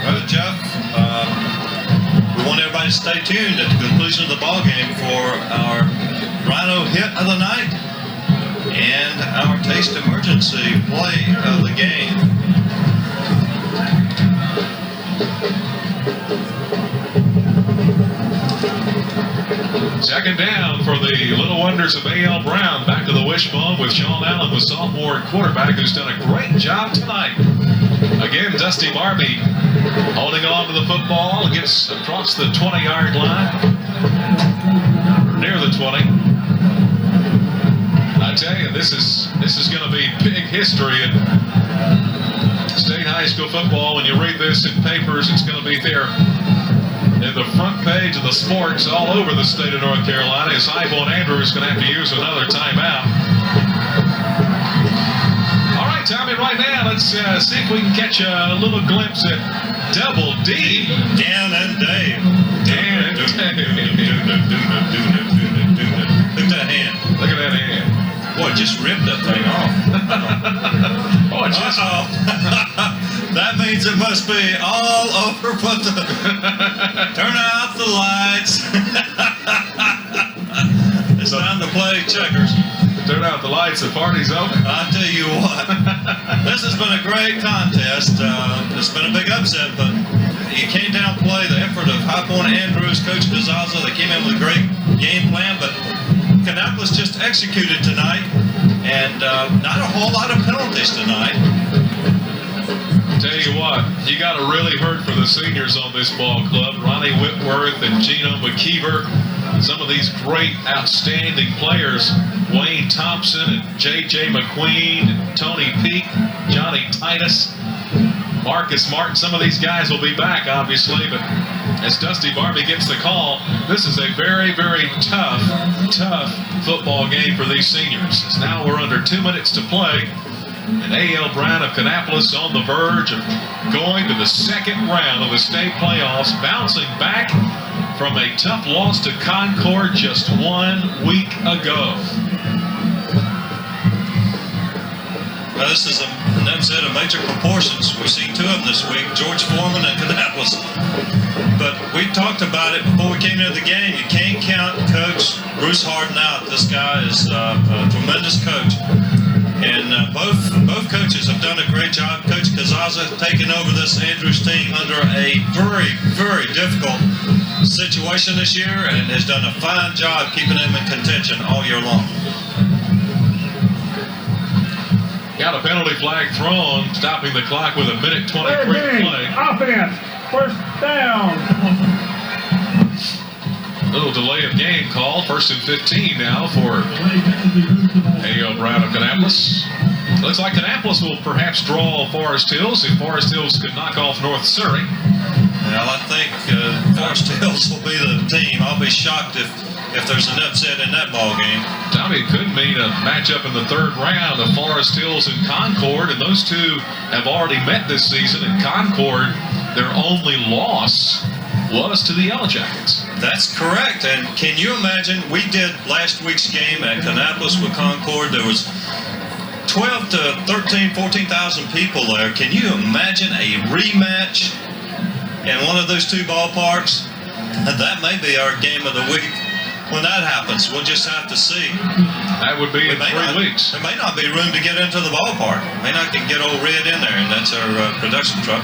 Well, Jeff, we want everybody to stay tuned at the conclusion of the ball game for our Rhino hit of the night and our taste emergency play of the game. Second down for the Little Wonders of A.L. Brown. Back to the wishbone with Sean Allen, the sophomore quarterback, who's done a great job tonight. Again, Dusty Barbie holding on to the football, gets across the 20-yard line, near the 20. I tell you, this is going to be big history in state high school football. When you read this in papers, it's going to be there in the front page of the sports all over the state of North Carolina, as High Point Andrews is going to have to use another timeout. All right, Tommy, right now, let's see if we can catch a little glimpse at Double D. Dan and Dave. Dan and Dave. Look at that hand. Look at that hand. Boy, just ripped that thing off. Oh, just that means it must be all over. But turn out the lights. It's time to play checkers. turn out the lights. The party's over. I'll tell you what. This has been a great contest. It's been a big upset, but you can't downplay the effort of High Point Andrews, Coach Gazaza. They came in with a great game plan, but Kannapolis just executed tonight, and not a whole lot of penalties tonight. Tell you what, you got to really hurt for the seniors on this ball club. Ronnie Whitworth and Gino McKeever, some of these great, outstanding players. Wayne Thompson and J.J. McQueen and Tony Peak, Johnny Titus, Marcus Martin. Some of these guys will be back, obviously, but as Dusty Barbie gets the call, this is a very, very tough football game for these seniors. As now we're under 2 minutes to play, and A.L. Brown of Kannapolis on the verge of going to the second round of the state playoffs, bouncing back from a tough loss to Concord just 1 week ago. Well, this is an upset of major proportions. We've seen two of them this week, George Foreman and Kannapolis. But we talked about it before we came into the game. You can't count Coach Bruce Harden out. This guy is a tremendous coach. And both coaches have done a great job. Coach Gazaza taking over this Andrews team under a very, very difficult situation this year and has done a fine job keeping them in contention all year long. Got a penalty flag thrown, stopping the clock with 1:23 to play. Offense, first down. Little delay of game call. 1st and 15 now for A.O. Brown of Kannapolis. Looks like Kannapolis will perhaps draw Forest Hills if Forest Hills could knock off North Surrey. Well, I think Forest Hills will be the team. I'll be shocked if there's an upset in that ball game. Tommy, it could mean a matchup in the third round of Forest Hills and Concord, and those two have already met this season. In Concord, their only loss was to the Yellow Jackets. That's correct. And can you imagine, we did last week's game at Kannapolis with Concord. There was 12 to 13, 14,000 people there. Can you imagine a rematch in one of those two ballparks? That may be our game of the week when that happens. We'll just have to see. That would be in 3 weeks. There may not be room to get into the ballpark. May not can get old Red in there, and that's our production truck.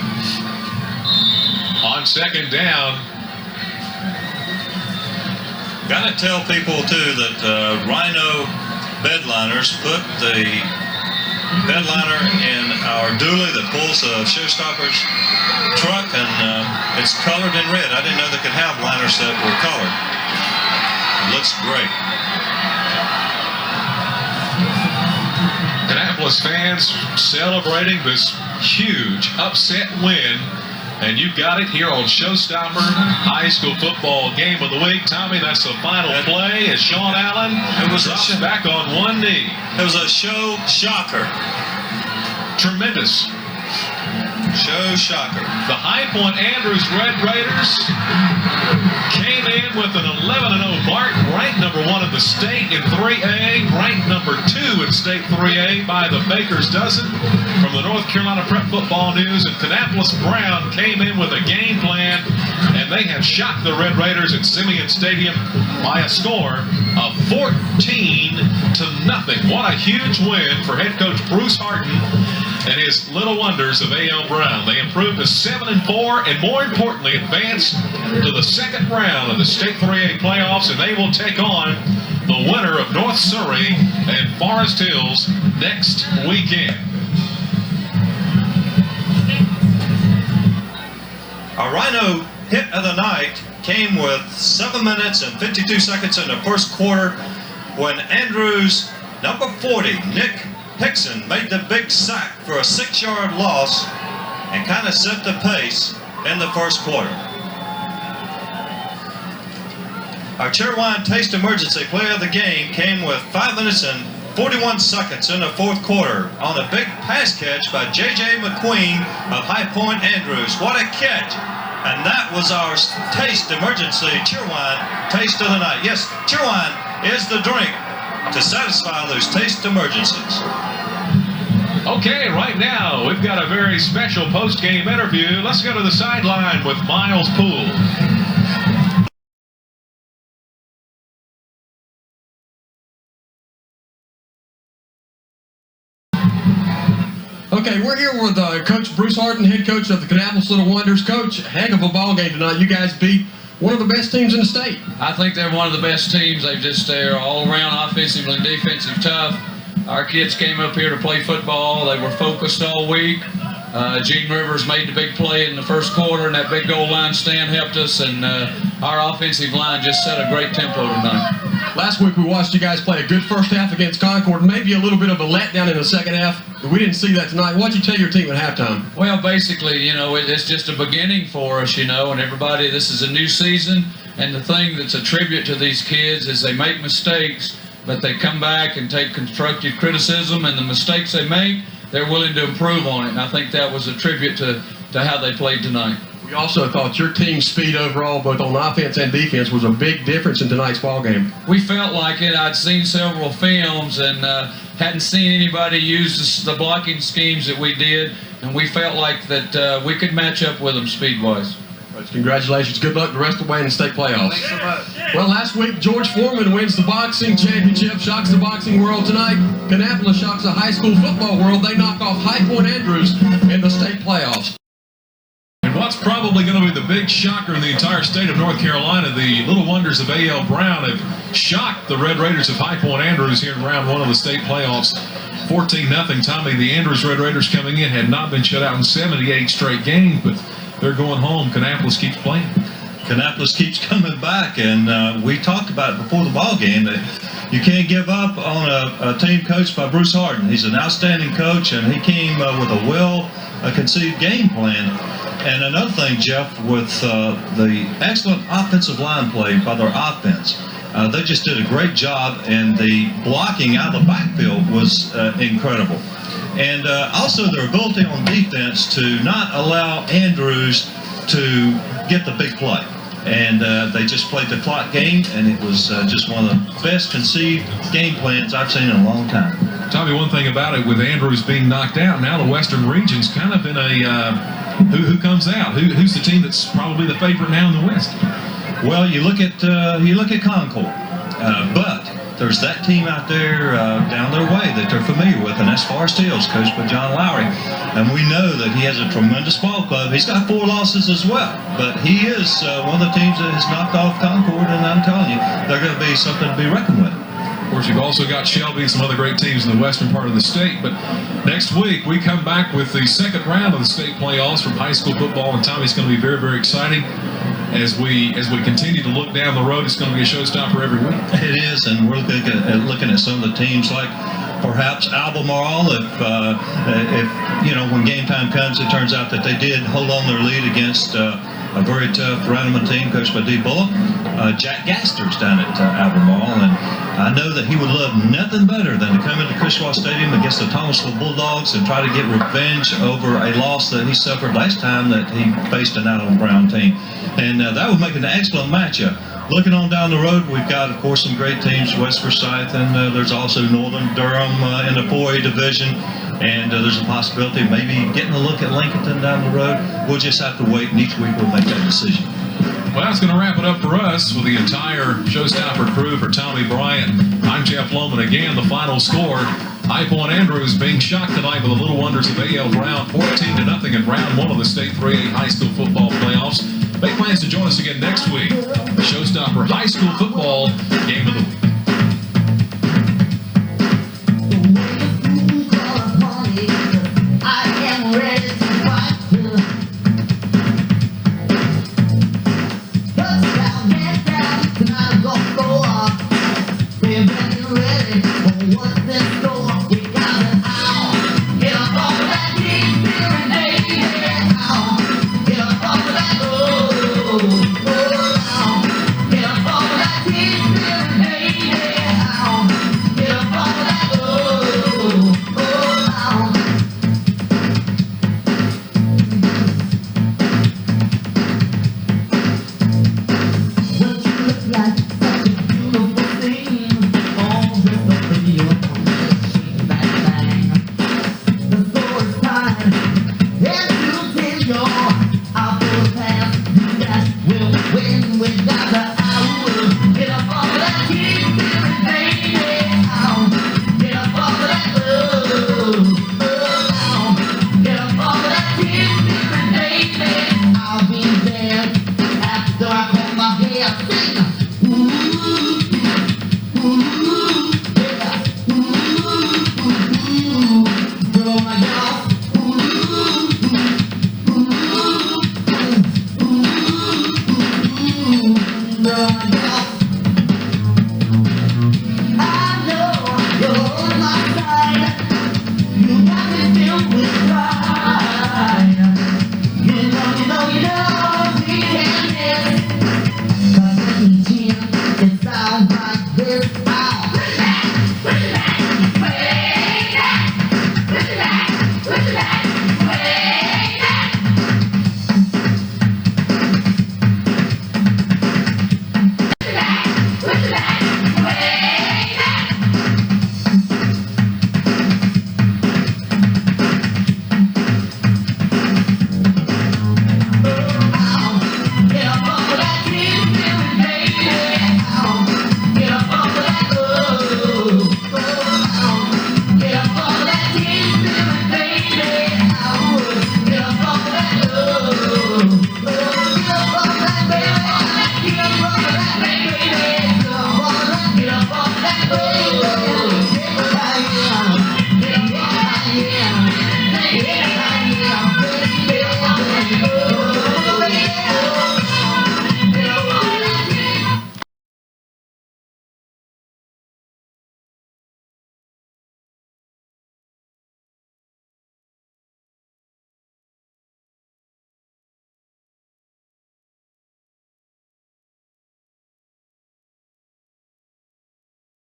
On second down. Got to tell people too that Rhino bedliners put the bedliner in our dually that pulls the Showstoppers truck, and it's colored in red. I didn't know they could have liners that were colored. It looks great. Kannapolis fans celebrating this huge upset win, and you got it here on Showstopper High School Football Game of the Week. Tommy, that's the final play as Sean Allen drops back on one knee. It was a show shocker. Tremendous. Show shocker. The High Point Andrews Red Raiders came in with an 11-0 mark, ranked number 1 in the state in 3A, ranked number 2 in state 3A by the Baker's Dozen from the North Carolina Prep Football News. And Kannapolis Brown came in with a game plan, and they have shocked the Red Raiders at Simeon Stadium by a score of 14-0. What a huge win for head coach Bruce Harden and his Little Wonders of A.L. Brown. They improved to 7-4 and more importantly advanced to the second round of the State 3A playoffs, and they will take on the winner of North Surrey and Forest Hills next weekend. Our Rhino hit of the night came with 7 minutes and 52 seconds in the first quarter when Andrews, number 40, Nick Hickson, made the big sack for a 6-yard loss and kind of set the pace in the first quarter. Our Chairwine Taste Emergency Player of the Game came with 5 minutes and 41 seconds in the fourth quarter on a big pass catch by J.J. McQueen of High Point Andrews. What a catch! And that was our Taste Emergency Cheerwine Taste of the Night. Yes, Cheerwine is the drink to satisfy those taste emergencies. Okay, right now we've got a very special post-game interview. Let's go to the sideline with Miles Poole. Okay, we're here with Coach Bruce Harden, head coach of the Kannapolis Little Wonders. Coach, heck of a ball game tonight. You guys beat one of the best teams in the state. I think they're one of the best teams. They're all around offensive and defensive tough. Our kids came up here to play football. They were focused all week. Gene Rivers made the big play in the first quarter, and that big goal line stand helped us, and our offensive line just set a great tempo tonight. Last week we watched you guys play a good first half against Concord, maybe a little bit of a letdown in the second half. We didn't see that tonight. What'd you tell your team at halftime? Well, basically, it's just a beginning for us, and everybody, this is a new season, and the thing that's a tribute to these kids is they make mistakes, but they come back and take constructive criticism, and the mistakes they make, they're willing to improve on it, and I think that was a tribute to how they played tonight. We also thought your team's speed overall, both on offense and defense, was a big difference in tonight's ball game. We felt like it. I'd seen several films and hadn't seen anybody use the blocking schemes that we did, and we felt like that we could match up with them speed-wise. Congratulations. Good luck the rest of the way in the state playoffs. Thanks so much. Well, last week, George Foreman wins the boxing championship, shocks the boxing world tonight. Kannapolis shocks the high school football world. They knock off High Point Andrews in the state playoffs. And what's probably going to be the big shocker in the entire state of North Carolina, the Little Wonders of A.L. Brown have shocked the Red Raiders of High Point Andrews here in round one of the state playoffs. 14-0. Tommy, the Andrews Red Raiders coming in had not been shut out in 78 straight games, but they're going home. Kannapolis keeps playing. Kannapolis keeps coming back, and we talked about it before the ball game that you can't give up on a team coached by Bruce Harden. He's an outstanding coach, and he came with a will a conceived game plan. And another thing, Jeff, with the excellent offensive line play by their offense, they just did a great job, and the blocking out of the backfield was incredible. And also their ability on defense to not allow Andrews to get the big play. And they just played the clock game, and it was just one of the best conceived game plans I've seen in a long time. Tommy, one thing about it, with Andrews being knocked out, now the Western Region's kind of in a who comes out? Who's the team that's probably the favorite now in the West? Well, you look at Concord, but there's that team out there down their way that they're familiar with, and that's Forest Hills, coached by John Lowry. And we know that he has a tremendous ball club. He's got 4 losses as well, but he is one of the teams that has knocked off Concord, and I'm telling you, they're going to be something to be reckoned with. Of course, you've also got Shelby and some other great teams in the western part of the state. But next week, we come back with the second round of the state playoffs from high school football, and Tommy's going to be very, very exciting. As we continue to look down the road, it's going to be a showstopper every week. It is, and we're looking at some of the teams like perhaps Albemarle. If you know, when game time comes, it turns out that they did hold on their lead against a very tough Randleman team coached by D. Bullock. Jack Gaster's down at Albemarle, and I know that he would love nothing better than to come into Cushwa Stadium against the Thomasville Bulldogs and try to get revenge over a loss that he suffered last time that he faced an Allen Brown team. And that would make an excellent matchup. Looking on down the road, we've got, of course, some great teams, West Forsyth, and there's also Northern Durham in the 4A division. And there's a possibility of maybe getting a look at Lincoln down the road. We'll just have to wait, and each week we'll make that decision. Well, that's going to wrap it up for us with the entire Showstopper crew. For Tommy Bryant, I'm Jeff Loman. Again, the final score, High Point Andrews being shocked tonight with the Little Wonders of A.L. Brown, 14-0 in round 1 of the state 3A high school football playoffs. Make plans to join us again next week. The Showstopper High School Football Game of the Week. Yeah.